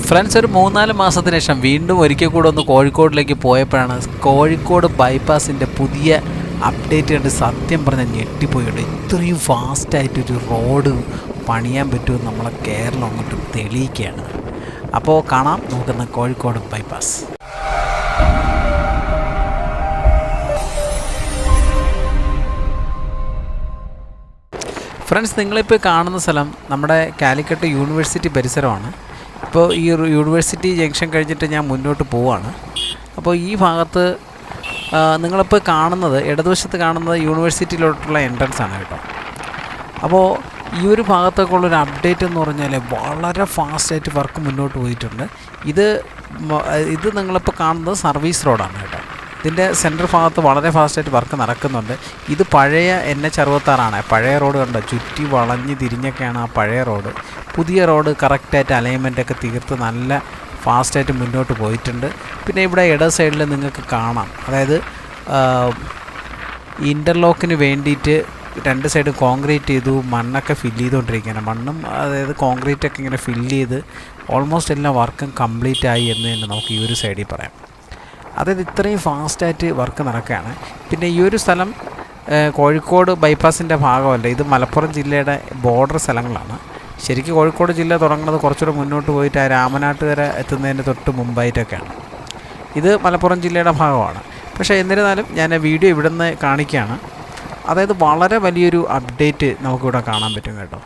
Friends, ഒരു 3-4 മാസത്തിന് ശേഷം വീണ്ടും ഒരിക്കൽ കൂടെ ഒന്ന് കോഴിക്കോടിലേക്ക് പോയപ്പോഴാണ് കോഴിക്കോട് ബൈപ്പാസിൻ്റെ പുതിയ അപ്ഡേറ്റ് കണ്ട് സത്യം പറഞ്ഞാൽ ഞെട്ടിപ്പോയിട്ട്. ഇത്രയും ഫാസ്റ്റായിട്ടൊരു റോഡ് പണിയാൻ പറ്റുമെന്ന് നമ്മളെ കേരളം അങ്ങോട്ട് തെളിയിക്കുകയാണ്. അപ്പോൾ കാണാം നമുക്കിന്ന് കോഴിക്കോട് ബൈപ്പാസ്. ഫ്രണ്ട്സ്, നിങ്ങളിപ്പോൾ കാണുന്ന സ്ഥലം നമ്മുടെ കാലിക്കറ്റ് യൂണിവേഴ്സിറ്റി പരിസരമാണ്. ഇപ്പോൾ ഈ യൂണിവേഴ്സിറ്റി ജംഗ്ഷൻ കഴിഞ്ഞിട്ട് ഞാൻ മുന്നോട്ട് പോവുകയാണ്. അപ്പോൾ ഈ ഭാഗത്ത് നിങ്ങളിപ്പോൾ കാണുന്നത്, ഇടതുവശത്ത് കാണുന്നത് യൂണിവേഴ്സിറ്റിയിലോട്ടുള്ള എൻട്രൻസ് ആണ് കേട്ടോ. അപ്പോൾ ഈ ഒരു ഭാഗത്തേക്കുള്ളൊരു അപ്ഡേറ്റ് എന്ന് പറഞ്ഞാൽ വളരെ ഫാസ്റ്റായിട്ട് വർക്ക് മുന്നോട്ട് പോയിട്ടുണ്ട്. ഇത് നിങ്ങളിപ്പോൾ കാണുന്നത് സർവീസ് റോഡാണ് കേട്ടോ. ഇതിൻ്റെ സെൻറ്റർ ഭാഗത്ത് വളരെ ഫാസ്റ്റായിട്ട് വർക്ക് നടക്കുന്നുണ്ട്. ഇത് പഴയ NH66 പഴയ റോഡ് കണ്ടോ, ചുറ്റി വളഞ്ഞ് തിരിഞ്ഞൊക്കെയാണ് ആ പഴയ റോഡ്. പുതിയ റോഡ് കറക്റ്റായിട്ട് അലൈൻമെൻറ്റൊക്കെ തീർത്ത് നല്ല ഫാസ്റ്റായിട്ട് മുന്നോട്ട് പോയിട്ടുണ്ട്. പിന്നെ ഇവിടെ ഇട സൈഡിൽ നിങ്ങൾക്ക് കാണാം, അതായത് ഇൻ്റർലോക്കിന് വേണ്ടിയിട്ട് രണ്ട് സൈഡും കോൺക്രീറ്റ് ചെയ്തു, മണ്ണൊക്കെ ഫില്ല് ചെയ്തുകൊണ്ടിരിക്കുകയാണ്. മണ്ണും അതായത് കോൺക്രീറ്റൊക്കെ ഇങ്ങനെ ഫില്ല് ചെയ്ത് ഓൾമോസ്റ്റ് എല്ലാ വർക്കും കംപ്ലീറ്റ് ആയി എന്ന് തന്നെ നമുക്ക് ഈ ഒരു സൈഡിൽ പറയാം. അതായത് ഇത്രയും ഫാസ്റ്റായിട്ട് വർക്ക് നടക്കുകയാണ്. പിന്നെ ഈ ഒരു സ്ഥലം കോഴിക്കോട് ബൈപ്പാസിൻ്റെ ഭാഗമല്ല, ഇത് മലപ്പുറം ജില്ലയുടെ ബോർഡർ സ്ഥലങ്ങളാണ്. ശരിക്കും കോഴിക്കോട് ജില്ല തുടങ്ങുന്നത് കുറച്ചുകൂടെ മുന്നോട്ട് പോയിട്ട് ആ രാമനാട്ടുകര എത്തുന്നതിന് തൊട്ട് മുമ്പായിട്ടൊക്കെയാണ്. ഇത് മലപ്പുറം ജില്ലയുടെ ഭാഗമാണ്. പക്ഷേ എന്നിരുന്നാലും ഞാൻ വീഡിയോ ഇവിടെ നിന്ന് കാണിക്കുകയാണ്. അതായത് വളരെ വലിയൊരു അപ്ഡേറ്റ് നമുക്കിവിടെ കാണാൻ പറ്റും കേട്ടോ.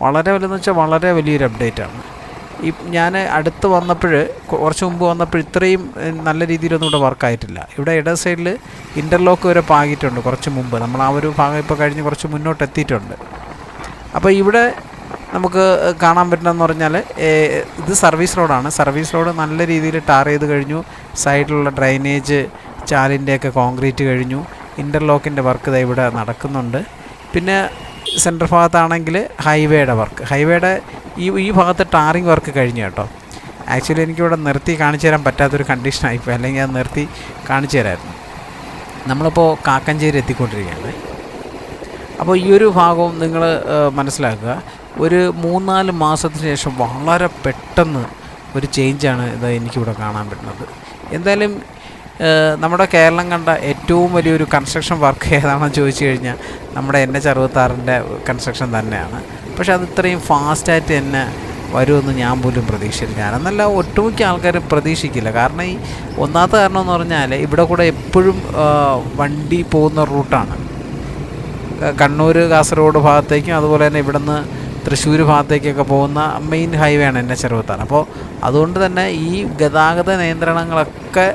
വളരെ വലുതെന്ന് വെച്ചാൽ വളരെ വലിയൊരു അപ്ഡേറ്റാണ്. ഞാൻ അടുത്ത് വന്നപ്പോൾ, കുറച്ച് മുമ്പ് വന്നപ്പോൾ ഇത്രയും നല്ല രീതിയിലൊന്നും ഇവിടെ വർക്കായിട്ടില്ല. ഇവിടെ ഇട സൈഡിൽ ഇൻ്റർലോക്ക് വരെ പാകിയിട്ടുണ്ട് കുറച്ച് മുമ്പ്. നമ്മൾ ആ ഒരു ഭാഗം ഇപ്പോൾ കഴിഞ്ഞ് കുറച്ച് മുന്നോട്ട് എത്തിയിട്ടുണ്ട്. അപ്പോൾ ഇവിടെ നമുക്ക് കാണാൻ പറ്റുന്നതെന്ന് പറഞ്ഞാൽ ഇത് സർവീസ് റോഡാണ്. സർവീസ് റോഡ് നല്ല രീതിയിൽ ടാർ ചെയ്ത് കഴിഞ്ഞു. സൈഡിലുള്ള ഡ്രൈനേജ് ചാലിൻ്റെയൊക്കെ കോൺക്രീറ്റ് കഴിഞ്ഞു. ഇൻ്റർലോക്കിൻ്റെ വർക്ക് ഇവിടെ നടക്കുന്നുണ്ട്. പിന്നെ സെൻറ്റർ ഭാഗത്താണെങ്കിൽ ഹൈവേയുടെ വർക്ക്, ഹൈവേയുടെ ഈ ഭാഗത്ത് ടാറിങ് വർക്ക് കഴിഞ്ഞു കേട്ടോ. ആക്ച്വലി എനിക്കിവിടെ നിർത്തി കാണിച്ചു തരാൻ പറ്റാത്തൊരു കണ്ടീഷനായിപ്പോൾ, അല്ലെങ്കിൽ അത് നിർത്തി കാണിച്ചു തരാമായിരുന്നു. നമ്മളിപ്പോൾ കാക്കഞ്ചേരി എത്തിക്കൊണ്ടിരിക്കുകയാണ്. അപ്പോൾ ഈ ഒരു ഭാഗവും നിങ്ങൾ മനസ്സിലാക്കുക, ഒരു 3-4 മാസത്തിന് ശേഷം വളരെ പെട്ടെന്ന് ഒരു ചേഞ്ചാണ് ഇത് എനിക്കിവിടെ കാണാൻ പറ്റുന്നത്. എന്തായാലും നമ്മുടെ കേരളം കണ്ട ഏറ്റവും വലിയൊരു കൺസ്ട്രക്ഷൻ വർക്ക് ഏതാണെന്ന് ചോദിച്ചു കഴിഞ്ഞാൽ നമ്മുടെ NH66 കൺസ്ട്രക്ഷൻ തന്നെയാണ്. പക്ഷേ അത് ഇത്രയും ഫാസ്റ്റായിട്ട് തന്നെ വരുമെന്ന് ഞാൻ പോലും പ്രതീക്ഷിച്ചില്ല. ഞാനെന്നല്ല, ഒട്ടുമിക്ക ആൾക്കാരും പ്രതീക്ഷിക്കില്ല. കാരണം ഈ ഒന്നാമത്തെ കാരണം എന്ന് പറഞ്ഞാൽ ഇവിടെ കൂടെ എപ്പോഴും വണ്ടി പോകുന്ന റൂട്ടാണ്. കണ്ണൂർ കാസർഗോഡ് ഭാഗത്തേക്കും അതുപോലെ തന്നെ ഇവിടുന്ന് തൃശ്ശൂർ ഭാഗത്തേക്കൊക്കെ പോകുന്ന മെയിൻ ഹൈവേ ആണ് NH66. അപ്പോൾ അതുകൊണ്ട് തന്നെ ഈ ഗതാഗത നിയന്ത്രണങ്ങളൊക്കെ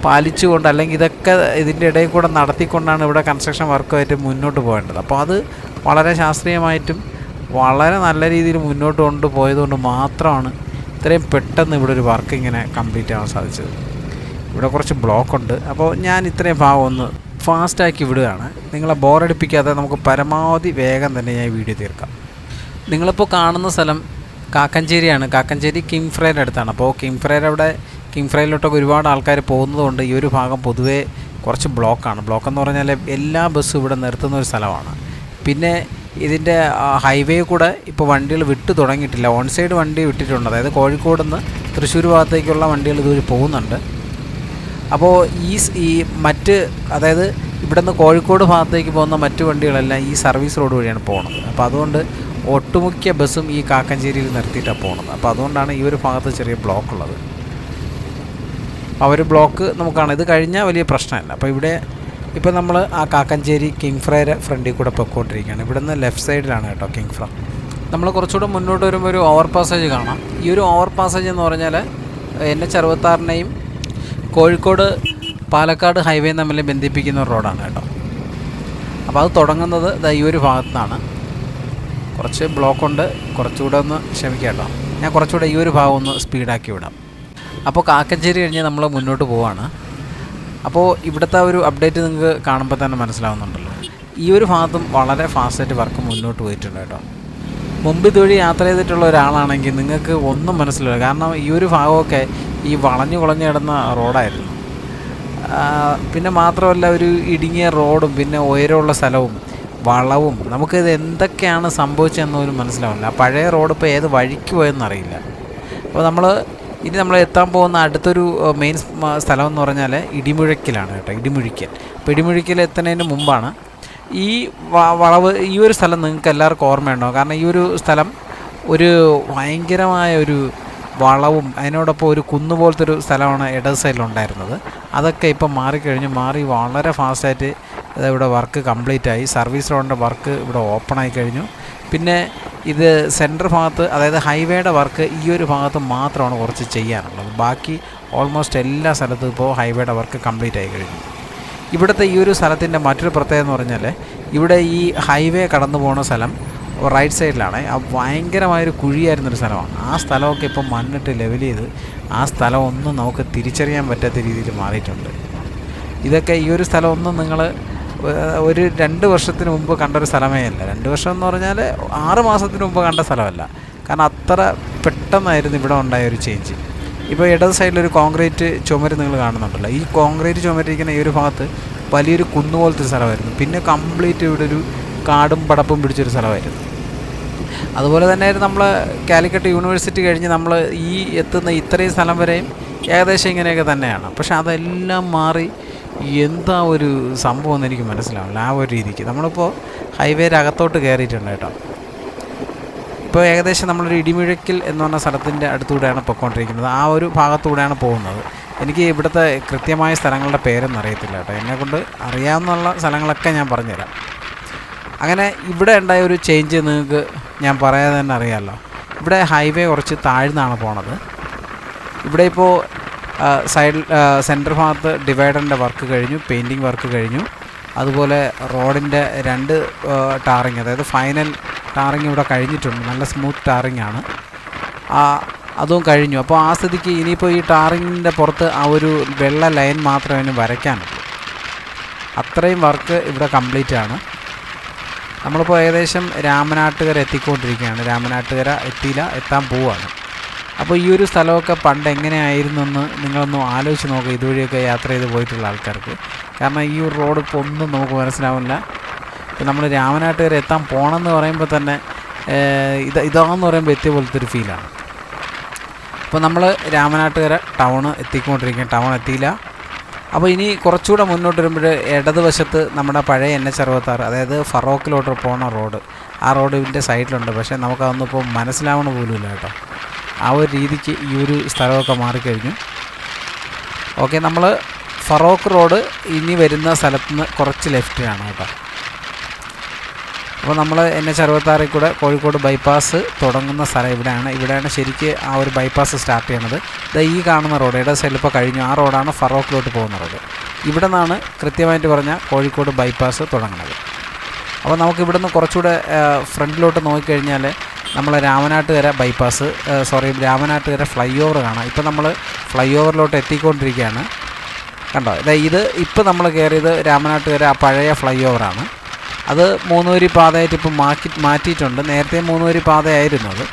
പാലിച്ചുകൊണ്ട്, അല്ലെങ്കിൽ ഇതൊക്കെ ഇതിൻ്റെ ഇടയിൽ കൂടെ നടത്തിക്കൊണ്ടാണ് ഇവിടെ കൺസ്ട്രക്ഷൻ വർക്കുമായിട്ട് മുന്നോട്ട് പോകേണ്ടത്. അപ്പോൾ അത് വളരെ ശാസ്ത്രീയമായിട്ടും വളരെ നല്ല രീതിയിൽ മുന്നോട്ട് കൊണ്ടുപോയതുകൊണ്ട് മാത്രമാണ് ഇത്രയും പെട്ടെന്ന് ഇവിടെ ഒരു വർക്ക് ഇങ്ങനെ കംപ്ലീറ്റ് ആവാൻ സാധിച്ചത്. ഇവിടെ കുറച്ച് ബ്ലോക്കുണ്ട്. അപ്പോൾ ഞാൻ ഇത്രയും ഭാഗം ഒന്ന് ഫാസ്റ്റാക്കി വിടുകയാണ്. നിങ്ങളെ ബോറടിപ്പിക്കാതെ നമുക്ക് പരമാവധി വേഗം തന്നെ ഞാൻ വീഡിയോ തീർക്കാം. നിങ്ങളിപ്പോൾ കാണുന്ന സ്ഥലം കാക്കഞ്ചേരിയാണ്. കാക്കഞ്ചേരി കിങ് ഫ്രൈയുടെ അടുത്താണ്. അപ്പോൾ കിങ് ഫ്രൈയിലോട്ടൊക്കെ ഒരുപാട് ആൾക്കാർ പോകുന്നതുകൊണ്ട് ഈ ഒരു ഭാഗം പൊതുവേ കുറച്ച് ബ്ലോക്കാണ്. ബ്ലോക്കെന്ന് പറഞ്ഞാൽ എല്ലാ ബസ്സും ഇവിടെ നിർത്തുന്ന ഒരു സ്ഥലമാണ്. പിന്നെ ഇതിൻ്റെ ഹൈവേ കൂടെ ഇപ്പോൾ വണ്ടികൾ വിട്ടു തുടങ്ങിയിട്ടില്ല. ഓൺ സൈഡ് വണ്ടി വിട്ടിട്ടുണ്ട്. അതായത് കോഴിക്കോട് നിന്ന് തൃശ്ശൂർ ഭാഗത്തേക്കുള്ള വണ്ടികൾ ഇതുവരെ പോകുന്നുണ്ട്. അപ്പോൾ ഈ മറ്റ്, അതായത് ഇവിടെ നിന്ന് കോഴിക്കോട് ഭാഗത്തേക്ക് പോകുന്ന മറ്റ് വണ്ടികളെല്ലാം ഈ സർവീസ് റോഡ് വഴിയാണ് പോകുന്നത്. അപ്പോൾ അതുകൊണ്ട് ഒട്ടുമിക്ക ബസ്സും ഈ കാക്കഞ്ചേരിയിൽ നിർത്തിയിട്ടാണ് പോകുന്നത്. അപ്പോൾ അതുകൊണ്ടാണ് ഈ ഒരു ഭാഗത്ത് ചെറിയ ബ്ലോക്ക് ഉള്ളത്. ആ ഒരു ബ്ലോക്ക് നമുക്കാണ്. ഇത് കഴിഞ്ഞാൽ വലിയ പ്രശ്നമല്ല. അപ്പോൾ ഇവിടെ ഇപ്പോൾ നമ്മൾ ആ കാക്കഞ്ചേരി കിങ് ഫ്രൈയുടെ ഫ്രണ്ടിൽ കൂടെ പൊയ്ക്കൊണ്ടിരിക്കുകയാണ്. ഇവിടെ നിന്ന് ലെഫ്റ്റ് സൈഡിലാണ് കേട്ടോ കിങ് ഫ്രൈ. നമ്മൾ കുറച്ചുകൂടെ മുന്നോട്ട് വരുമ്പോൾ ഒരു ഓവർ പാസേജ് കാണാം. ഈ ഒരു ഓവർ പാസേജ് എന്ന് പറഞ്ഞാൽ NH66 കോഴിക്കോട് പാലക്കാട് ഹൈവേ തമ്മിൽ ബന്ധിപ്പിക്കുന്ന ഒരു റോഡാണ് കേട്ടോ. അപ്പോൾ അത് തുടങ്ങുന്നത് ഈ ഒരു ഭാഗത്തു നിന്നാണ്. കുറച്ച് ബ്ലോക്കുണ്ട്, കുറച്ചുകൂടെ ഒന്ന് ക്ഷമിക്കാം കേട്ടോ. ഞാൻ കുറച്ചുകൂടെ ഈ ഒരു ഭാഗം ഒന്ന് സ്പീഡാക്കി വിടാം. അപ്പോൾ കാക്കഞ്ചേരി കഴിഞ്ഞ് നമ്മൾ മുന്നോട്ട് പോവാണ്. അപ്പോൾ ഇവിടുത്തെ ഒരു അപ്ഡേറ്റ് നിങ്ങൾക്ക് കാണുമ്പോൾ തന്നെ മനസ്സിലാവുന്നുണ്ടല്ലോ. ഈ ഒരു ഭാഗത്തും വളരെ ഫാസ്റ്റായിട്ട് വർക്ക് മുന്നോട്ട് പോയിട്ടുണ്ട് കേട്ടോ. മുമ്പ് ഇതുവഴി യാത്ര ചെയ്തിട്ടുള്ള ഒരാളാണെങ്കിൽ നിങ്ങൾക്ക് ഒന്നും മനസ്സിലാവില്ല. കാരണം ഈ ഒരു ഭാഗമൊക്കെ ഈ വളഞ്ഞു കിടന്ന റോഡായിരുന്നു. പിന്നെ മാത്രമല്ല, ഒരു ഇടുങ്ങിയ റോഡും പിന്നെ ഉയരമുള്ള സ്ഥലവും വളവും, നമുക്കിത് എന്തൊക്കെയാണ് സംഭവിച്ചതെന്ന് പോലും മനസ്സിലാവില്ല. ആ പഴയ റോഡ് ഇപ്പോൾ ഏത് വഴിക്ക് പോയെന്നറിയില്ല. അപ്പോൾ നമ്മൾ ഇനി നമ്മൾ എത്താൻ പോകുന്ന അടുത്തൊരു മെയിൻ സ്ഥലം എന്ന് പറഞ്ഞാൽ ഇടിമുഴക്കിലാണ് കേട്ടോ. ഇടിമുഴിക്കൽ. അപ്പോൾ ഇടിമുഴിക്കൽ എത്തുന്നതിന് മുമ്പാണ് ഈ വളവ്. ഈ ഒരു സ്ഥലം നിങ്ങൾക്ക് എല്ലാവർക്കും ഓർമ്മയുണ്ടാവും. കാരണം ഈ ഒരു സ്ഥലം ഒരു ഭയങ്കരമായ ഒരു വളവും അതിനോടൊപ്പം ഒരു കുന്നുപോലത്തെ ഒരു സ്ഥലമാണ് ഇടത് സൈഡിലുണ്ടായിരുന്നത്. അതൊക്കെ ഇപ്പം മാറിക്കഴിഞ്ഞു. മാറി വളരെ ഫാസ്റ്റായിട്ട് ഇവിടെ വർക്ക് കംപ്ലീറ്റ് ആയി. സർവീസ് റോഡിൻ്റെ വർക്ക് ഇവിടെ ഓപ്പൺ ആയി കഴിഞ്ഞു. പിന്നെ ഇത് സെൻറ്റർ ഭാഗത്ത്, അതായത് ഹൈവേയുടെ വർക്ക് ഈ ഒരു ഭാഗത്ത് മാത്രമാണ് കുറച്ച് ചെയ്യാനുള്ളത്. ബാക്കി ഓൾമോസ്റ്റ് എല്ലാ സ്ഥലത്തും ഇപ്പോൾ ഹൈവേയുടെ വർക്ക് കംപ്ലീറ്റ് ആയി കഴിഞ്ഞു. ഇവിടുത്തെ ഈ ഒരു സ്ഥലത്തിൻ്റെ മറ്റൊരു പ്രത്യേകത എന്ന് പറഞ്ഞാൽ ഇവിടെ ഈ ഹൈവേ കടന്നു പോകുന്ന സ്ഥലം റൈറ്റ് സൈഡിലാണ്. ആ ഭയങ്കരമായൊരു കുഴിയായിരുന്നൊരു സ്ഥലമാണ്. ആ സ്ഥലമൊക്കെ ഇപ്പോൾ മണ്ണിട്ട് ലെവൽ ചെയ്ത് ആ സ്ഥലമൊന്നും നമുക്ക് തിരിച്ചറിയാൻ പറ്റാത്ത രീതിയിൽ മാറിയിട്ടുണ്ട്. ഇതൊക്കെ ഈ ഒരു സ്ഥലമൊന്നും നിങ്ങൾ ഒരു 2 വർഷത്തിന് മുമ്പ് കണ്ടൊരു സ്ഥലമേ അല്ല. 2 വർഷം എന്ന് പറഞ്ഞാൽ 6 മാസത്തിന് മുമ്പ് കണ്ട സ്ഥലമല്ല. കാരണം അത്ര പെട്ടെന്നായിരുന്നു ഇവിടെ ഉണ്ടായൊരു ചേഞ്ച്. ഇപ്പോൾ ഇടത് സൈഡിലൊരു കോൺക്രീറ്റ് ചുമര് നിങ്ങൾ കാണുന്നുണ്ടല്ലോ. ഈ കോൺക്രീറ്റ് ചുമരിരിക്കുന്ന ഈ ഒരു ഭാഗത്ത് വലിയൊരു കുന്നുപോലത്തെ സ്ഥലമായിരുന്നു. പിന്നെ കംപ്ലീറ്റ് ഇവിടെ ഒരു കാടും പടപ്പും പിടിച്ചൊരു സ്ഥലമായിരുന്നു. അതുപോലെ തന്നെയായിരുന്നു നമ്മൾ കാലിക്കറ്റ് യൂണിവേഴ്സിറ്റി കഴിഞ്ഞ് നമ്മൾ ഈ എത്തുന്ന ഇത്രയും സ്ഥലം വരെയും ഏകദേശം ഇങ്ങനെയൊക്കെ തന്നെയാണ്. പക്ഷെ അതെല്ലാം മാറി എന്താ ഒരു സംഭവം എന്ന് എനിക്ക് മനസ്സിലാവില്ല. ആ ഒരു രീതിക്ക് നമ്മളിപ്പോൾ ഹൈവേയുടെ അകത്തോട്ട് കയറിയിട്ടുണ്ട് കേട്ടോ. ഇപ്പോൾ ഏകദേശം നമ്മളൊരു ഇടിമുഴക്കിൽ എന്ന് പറഞ്ഞ സ്ഥലത്തിൻ്റെ അടുത്തൂടെയാണ് പൊയ്ക്കൊണ്ടിരിക്കുന്നത്. ആ ഒരു ഭാഗത്തൂടെയാണ് പോകുന്നത്. എനിക്ക് ഇവിടുത്തെ കൃത്യമായ സ്ഥലങ്ങളുടെ പേരൊന്നും അറിയത്തില്ല കേട്ടോ. എന്നെക്കൊണ്ട് അറിയാവുന്ന സ്ഥലങ്ങളൊക്കെ ഞാൻ പറഞ്ഞുതരാം. അങ്ങനെ ഇവിടെ ഉണ്ടായ ഒരു ചേഞ്ച് നിങ്ങൾക്ക് ഞാൻ പറയാതെ തന്നെ അറിയാമല്ലോ. ഇവിടെ ഹൈവേ കുറച്ച് താഴ്ന്നാണ് പോണത്. ഇവിടെ ഇപ്പോൾ സൈഡിൽ സെൻറ്റർ ഭാഗത്ത് ഡിവൈഡറിൻ്റെ വർക്ക് കഴിഞ്ഞു, പെയിൻറ്റിങ് വർക്ക് കഴിഞ്ഞു. അതുപോലെ റോഡിൻ്റെ 2 ടാറിങ്, അതായത് ഫൈനൽ ടാറിങ് ഇവിടെ കഴിഞ്ഞിട്ടുണ്ട്. നല്ല സ്മൂത്ത് ടാറിങ് ആണ്. അതും കഴിഞ്ഞു. അപ്പോൾ ആ സ്ഥിതിക്ക് ഇനിയിപ്പോൾ ഈ ടാറിങ്ങിൻ്റെ പുറത്ത് ആ ഒരു വെള്ള ലൈൻ മാത്രമേ അതിന് വരയ്ക്കാനുള്ളൂ. അത്രയും വർക്ക് ഇവിടെ കംപ്ലീറ്റ് ആണ്. നമ്മളിപ്പോൾ ഏകദേശം രാമനാട്ടുകര എത്തിക്കൊണ്ടിരിക്കുകയാണ്. രാമനാട്ടുകര എത്താൻ പോവുകയാണ്. അപ്പോൾ ഈ ഒരു സ്ഥലമൊക്കെ പണ്ട് എങ്ങനെയായിരുന്നെന്ന് നിങ്ങളൊന്ന് ആലോചിച്ച് നോക്കുക, ഇതുവഴിയൊക്കെ യാത്ര ചെയ്ത് പോയിട്ടുള്ള ആൾക്കാർക്ക്. കാരണം ഈ ഒരു റോഡ് ഇപ്പോൾ ഒന്നും നമുക്ക് മനസ്സിലാവില്ല. ഇപ്പോൾ നമ്മൾ രാമനാട്ടുകര എത്താൻ പോകണമെന്ന് പറയുമ്പോൾ തന്നെ ഇതാണെന്ന് പറയുമ്പോൾ എത്തിയ പോലത്തെ ഒരു ഫീലാണ്. അപ്പോൾ നമ്മൾ രാമനാട്ടുകര ടൗൺ എത്തിക്കൊണ്ടിരിക്കുകയാണ്. ടൗൺ എത്തിയില്ല. അപ്പോൾ ഇനി കുറച്ചുകൂടെ മുന്നോട്ട് വരുമ്പോൾ ഇടതുവശത്ത് നമ്മുടെ പഴയ NH66, അതായത് ഫറോക്കിലോട്ട് പോകുന്ന റോഡ്, ആ റോഡിൻ്റെ സൈഡിലുണ്ട്. പക്ഷേ നമുക്കതൊന്നും ഇപ്പോൾ മനസ്സിലാവണ പോലുമില്ല കേട്ടോ. ആ ഒരു രീതിക്ക് ഈ ഒരു സ്ഥലമൊക്കെ മാറിക്കഴിഞ്ഞു. ഓക്കെ, നമ്മൾ ഫറോക്ക് റോഡ് ഇനി വരുന്ന സ്ഥലത്ത് നിന്ന് കുറച്ച് ലെഫ്റ്റിലാണ് കേട്ടോ. അപ്പോൾ നമ്മൾ NH66 കൂടെ കോഴിക്കോട് ബൈപ്പാസ് തുടങ്ങുന്ന സ്ഥലം ഇവിടെയാണ് ശരിക്ക് ആ ഒരു ബൈപ്പാസ് സ്റ്റാർട്ട് ചെയ്യണത്. ഈ കാണുന്ന റോഡ് ഇടത് സൈഡിൽ ഇപ്പോൾ കഴിഞ്ഞു. ആ റോഡാണ് ഫറോക്കിലോട്ട് പോകുന്ന റോഡ്. ഇവിടെ നിന്നാണ് കൃത്യമായിട്ട് പറഞ്ഞാൽ കോഴിക്കോട് ബൈപ്പാസ് തുടങ്ങുന്നത്. അപ്പോൾ നമുക്ക് ഇവിടെ നിന്ന് കുറച്ചുകൂടെ ഫ്രണ്ടിലോട്ട് നോക്കിക്കഴിഞ്ഞാൽ നമ്മൾ രാമനാട്ടുകര ഫ്ലൈ ഓവർ കാണാം. ഇപ്പോൾ നമ്മൾ ഫ്ലൈ ഓവറിലോട്ട് എത്തിക്കൊണ്ടിരിക്കുകയാണ്. കണ്ടോ, ഇത് ഇപ്പോൾ നമ്മൾ കയറിയത് രാമനാട്ടുകര ആ പഴയ ഫ്ലൈ ഓവറാണ്. അത് 3 വരി പാതയായിട്ട് ഇപ്പോൾ മാറ്റിയിട്ടുണ്ട്. നേരത്തെ 3 വരി പാതയായിരുന്നു അത്.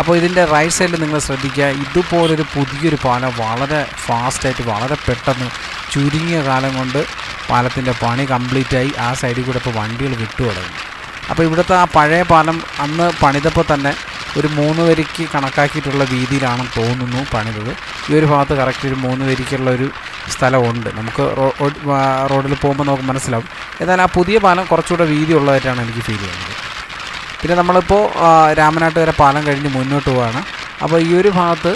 അപ്പോൾ ഇതിൻ്റെ റൈറ്റ് സൈഡിൽ നിങ്ങൾ ശ്രദ്ധിക്കുക, ഇതുപോലൊരു പുതിയൊരു പാലം വളരെ ഫാസ്റ്റായിട്ട് വളരെ പെട്ടെന്ന് ചുരുങ്ങിയ കാലം കൊണ്ട് പാലത്തിൻ്റെ പണി കംപ്ലീറ്റായി. ആ സൈഡിൽ കൂടെ ഇപ്പോൾ വണ്ടികൾ വിട്ടു തുടങ്ങി. അപ്പോൾ ഇവിടുത്തെ ആ പഴയ പാലം അന്ന് പണിതപ്പോൾ തന്നെ ഒരു 3 വരിക്ക് കണക്കാക്കിയിട്ടുള്ള വീതിയിലാണെന്ന് തോന്നുന്നു പണിതത്. ഈ ഒരു ഭാഗത്ത് കറക്റ്റ് ഒരു 3 വരിക്കുള്ള ഒരു സ്ഥലമുണ്ട്. നമുക്ക് റോഡിൽ പോകുമ്പോൾ നമുക്ക് മനസ്സിലാവും. എന്നാൽ ആ പുതിയ പാലം കുറച്ചുകൂടെ വീതി ഉള്ളതായിട്ടാണ് എനിക്ക് ഫീൽ ചെയ്യുന്നത്. പിന്നെ നമ്മളിപ്പോൾ രാമനാട്ടുകര പാലം കഴിഞ്ഞ് മുന്നോട്ട് പോവുകയാണ്. അപ്പോൾ ഈ ഒരു ഭാഗത്ത്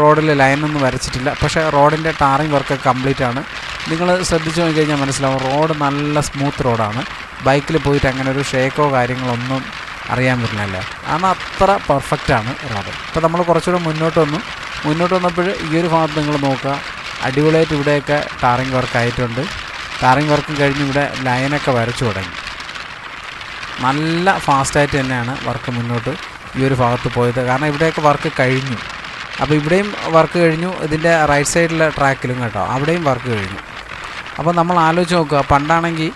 റോഡിൽ ലൈനൊന്നും വരച്ചിട്ടില്ല. പക്ഷേ റോഡിൻ്റെ ടാറിങ് വർക്കൊക്കെ കംപ്ലീറ്റ് ആണ്. നിങ്ങൾ ശ്രദ്ധിച്ച് നോക്കിക്കഴിഞ്ഞാൽ മനസ്സിലാവും, റോഡ് നല്ല സ്മൂത്ത് റോഡാണ്. ബൈക്കിൽ പോയിട്ട് അങ്ങനെ ഒരു ഷേക്കോ കാര്യങ്ങളൊന്നും അറിയാൻ പറ്റില്ല. കാരണം അത്ര പെർഫെക്റ്റാണ് റോഡ്. ഇപ്പോൾ നമ്മൾ കുറച്ചുകൂടെ മുന്നോട്ട് വന്നപ്പോൾ ഈ ഒരു ഭാഗത്ത് നിങ്ങൾ നോക്കുക, അടിപൊളിയായിട്ട് ഇവിടെയൊക്കെ ടാറിങ് വർക്കായിട്ടുണ്ട്. ടാറിങ് വർക്കും കഴിഞ്ഞ് ഇവിടെ ലൈനൊക്കെ വരച്ചു തുടങ്ങി. നല്ല ഫാസ്റ്റായിട്ട് തന്നെയാണ് വർക്ക് മുന്നോട്ട് ഈ ഒരു ഭാഗത്ത് പോയത്. കാരണം ഇവിടെയൊക്കെ വർക്ക് കഴിഞ്ഞു. അപ്പോൾ ഇവിടെയും വർക്ക് കഴിഞ്ഞു. ഇതിൻ്റെ റൈറ്റ് സൈഡിലെ ട്രാക്കിലും കേട്ടോ, അവിടെയും വർക്ക് കഴിഞ്ഞു. അപ്പോൾ നമ്മൾ ആലോചിച്ച് നോക്കുക, പണ്ടാണെങ്കിൽ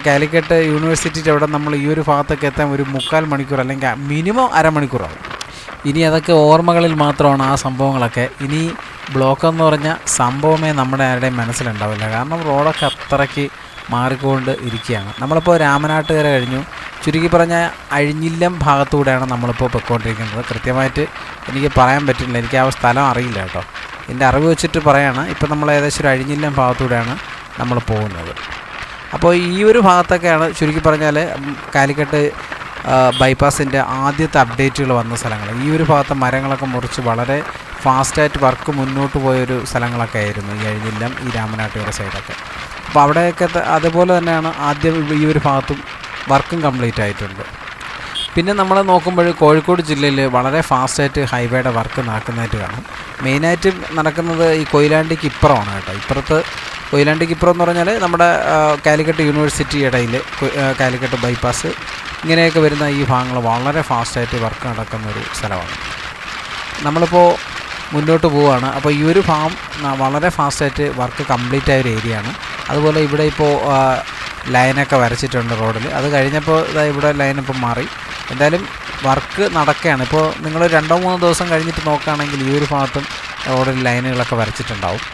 കാലിക്കറ്റ് യൂണിവേഴ്സിറ്റിയുടെ അവിടെ നമ്മൾ ഈ ഒരു ഭാഗത്തൊക്കെ എത്താൻ ഒരു 3/4 മണിക്കൂർ അല്ലെങ്കിൽ മിനിമം അരമണിക്കൂറാവും. ഇനി അതൊക്കെ ഓർമ്മകളിൽ മാത്രമാണ് ആ സംഭവങ്ങളൊക്കെ. ഇനി ബ്ലോക്ക് എന്ന് പറഞ്ഞാൽ സംഭവമേ നമ്മുടെ ആരുടെയും മനസ്സിലുണ്ടാവില്ല. കാരണം റോഡൊക്കെ അത്രയ്ക്ക് മാറിക്കൊണ്ട് ഇരിക്കുകയാണ്. നമ്മളിപ്പോൾ രാമനാട്ടുകര കഴിഞ്ഞു. ചുരുക്കി പറഞ്ഞാൽ അഴിഞ്ഞില്ലം ഭാഗത്തൂടെയാണ് നമ്മളിപ്പോൾ പൊയ്ക്കൊണ്ടിരിക്കുന്നത്. കൃത്യമായിട്ട് എനിക്ക് പറയാൻ പറ്റില്ല, എനിക്ക് ആ സ്ഥലം അറിയില്ല കേട്ടോ. എൻ്റെ അറിവ് വെച്ചിട്ട് പറയാണ്. ഇപ്പോൾ നമ്മൾ ഏകദേശം ഒരു അഴിഞ്ഞില്ലം ഭാഗത്തൂടെയാണ് നമ്മൾ പോകുന്നത്. അപ്പോൾ ഈ ഒരു ഭാഗത്തൊക്കെയാണ് ചുരുക്കി പറഞ്ഞാൽ കാലിക്കട്ട് ബൈപ്പാസിൻ്റെ ആദ്യത്തെ അപ്ഡേറ്റുകൾ വന്ന സ്ഥലങ്ങൾ. ഈ ഒരു ഭാഗത്തെ മരങ്ങളൊക്കെ മുറിച്ച് വളരെ ഫാസ്റ്റായിട്ട് വർക്ക് മുന്നോട്ട് പോയൊരു സ്ഥലങ്ങളൊക്കെ ആയിരുന്നു ഈ അഴിഞ്ഞില്ലം, ഈ രാമനാട്ടുകര സൈഡൊക്കെ. അപ്പോൾ അവിടെയൊക്കെ അതുപോലെ തന്നെയാണ് ആദ്യം ഈ ഒരു ഭാഗത്തും വർക്കും കംപ്ലീറ്റ് ആയിട്ടുണ്ട്. പിന്നെ നമ്മൾ നോക്കുമ്പോൾ കോഴിക്കോട് ജില്ലയിൽ വളരെ ഫാസ്റ്റായിട്ട് ഹൈവേയുടെ വർക്ക് നടക്കുന്നതായിട്ട് കാണാം. മെയിനായിട്ട് നടക്കുന്നത് ഈ കൊയിലാണ്ടിക്ക് ഇപ്പുറമാണ് കേട്ടോ. ഇപ്പുറത്ത് കൊയിലാണ്ടിക്ക് ഇപ്പുറം എന്ന് പറഞ്ഞാൽ നമ്മുടെ കാലിക്കറ്റ് യൂണിവേഴ്സിറ്റി ഇടയിൽ കാലിക്കറ്റ് ബൈപ്പാസ് ഇങ്ങനെയൊക്കെ വരുന്ന ഈ ഭാഗങ്ങൾ വളരെ ഫാസ്റ്റായിട്ട് വർക്ക് നടക്കുന്നൊരു സ്ഥലമാണ്. നമ്മളിപ്പോൾ മുന്നോട്ട് പോവുകയാണ്. അപ്പോൾ ഈ ഒരു ഭാഗം വളരെ ഫാസ്റ്റായിട്ട് വർക്ക് കംപ്ലീറ്റ് ആയ ഒരു ഏരിയയാണ്. അതുപോലെ ഇവിടെ ഇപ്പോൾ ലൈനൊക്കെ വരച്ചിട്ടുണ്ട് റോഡിൽ. അത് കഴിഞ്ഞപ്പോൾ ഇവിടെ ലൈനിപ്പോൾ മാറി. എന്തായാലും വർക്ക് നടക്കുകയാണ്. ഇപ്പോൾ നിങ്ങൾ 2-3 ദിവസം കഴിഞ്ഞിട്ട് നോക്കുകയാണെങ്കിൽ ഈ ഒരു ഭാഗത്തും റോഡിൽ ലൈനുകളൊക്കെ വരച്ചിട്ടുണ്ടാവും.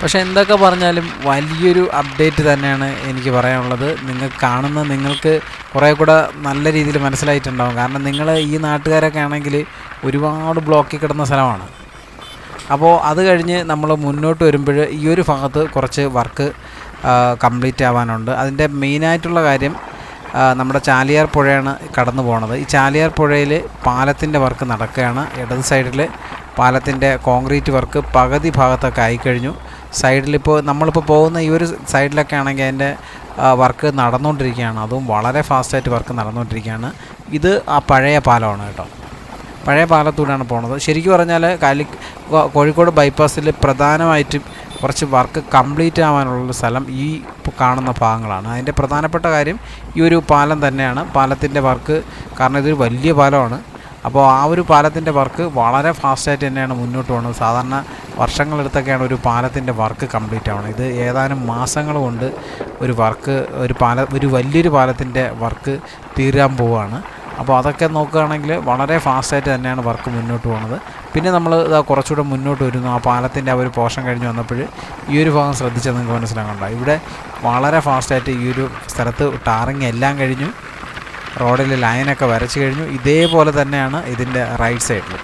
പക്ഷേ എന്തൊക്കെ പറഞ്ഞാലും വലിയൊരു അപ്ഡേറ്റ് തന്നെയാണ് എനിക്ക് പറയാനുള്ളത്. നിങ്ങൾക്ക് കുറേ കൂടെ നല്ല രീതിയിൽ മനസ്സിലായിട്ടുണ്ടാകും. കാരണം നിങ്ങൾ ഈ നാട്ടുകാരൊക്കെ ആണെങ്കിൽ ഒരുപാട് ബ്ലോക്കിൽ കിടന്ന സ്ഥലമാണ്. അപ്പോൾ അത് കഴിഞ്ഞ് നമ്മൾ മുന്നോട്ട് വരുമ്പോൾ ഈ ഒരു ഭാഗത്ത് കുറച്ച് വർക്ക് കംപ്ലീറ്റ് ആവാനുണ്ട്. അതിൻ്റെ മെയിനായിട്ടുള്ള കാര്യം നമ്മുടെ ചാലിയാർ പുഴയാണ് കടന്നു പോകുന്നത്. ഈ ചാലിയാർ പുഴയിൽ പാലത്തിൻ്റെ വർക്ക് നടക്കുകയാണ്. ഇടത് സൈഡിൽ പാലത്തിൻ്റെ കോൺക്രീറ്റ് വർക്ക് പകുതി ഭാഗത്തൊക്കെ ആയിക്കഴിഞ്ഞു. സൈഡിലിപ്പോൾ നമ്മളിപ്പോൾ പോകുന്ന ഈ ഒരു സൈഡിലൊക്കെ ആണെങ്കിൽ അതിൻ്റെ വർക്ക് നടന്നുകൊണ്ടിരിക്കുകയാണ്. അതും വളരെ ഫാസ്റ്റായിട്ട് വർക്ക് നടന്നുകൊണ്ടിരിക്കുകയാണ്. ഇത് ആ പഴയ പാലമാണ് കേട്ടോ. പഴയ പാലത്തൂടെയാണ് പോകുന്നത്. ശരിക്കും പറഞ്ഞാൽ കോഴിക്കോട് ബൈപ്പാസിൽ പ്രധാനമായിട്ടും കുറച്ച് വർക്ക് കംപ്ലീറ്റ് ആവാനുള്ള സ്ഥലം ഈ കാണുന്ന ഭാഗങ്ങളാണ്. അതിൻ്റെ പ്രധാനപ്പെട്ട കാര്യം ഈ ഒരു പാലം തന്നെയാണ്. പാലത്തിൻ്റെ വർക്ക്, കാരണം ഇതൊരു വലിയ പാലമാണ്. അപ്പോൾ ആ ഒരു പാലത്തിൻ്റെ വർക്ക് വളരെ ഫാസ്റ്റായിട്ട് തന്നെയാണ് മുന്നോട്ട് പോകുന്നത്. സാധാരണ വർഷങ്ങളെടുത്തൊക്കെയാണ് ഒരു പാലത്തിൻ്റെ വർക്ക് കംപ്ലീറ്റ് ആവുന്നത്. ഇത് ഏതാനും മാസങ്ങൾ കൊണ്ട് ഒരു വലിയൊരു പാലത്തിൻ്റെ വർക്ക് തീരാൻ പോവുകയാണ്. അപ്പോൾ അതൊക്കെ നോക്കുകയാണെങ്കിൽ വളരെ ഫാസ്റ്റായിട്ട് തന്നെയാണ് വർക്ക് മുന്നോട്ട് പോകുന്നത്. പിന്നെ നമ്മൾ കുറച്ചുകൂടെ മുന്നോട്ട് വരുന്നു. ആ പാലത്തിൻ്റെ ആ ഒരു പോർഷൻ കഴിഞ്ഞ് വന്നപ്പോൾ ഈ ഒരു ഭാഗം ശ്രദ്ധിച്ചാൽ നിങ്ങൾക്ക് മനസ്സിലാകണ്ട. ഇവിടെ വളരെ ഫാസ്റ്റായിട്ട് ഈ ഒരു സ്ഥലത്ത് ടാറിങ് എല്ലാം കഴിഞ്ഞു. റോഡിൽ ലൈനൊക്കെ വരച്ച് കഴിഞ്ഞു. ഇതേപോലെ തന്നെയാണ് ഇതിൻ്റെ റൈറ്റ് സൈഡിൽ.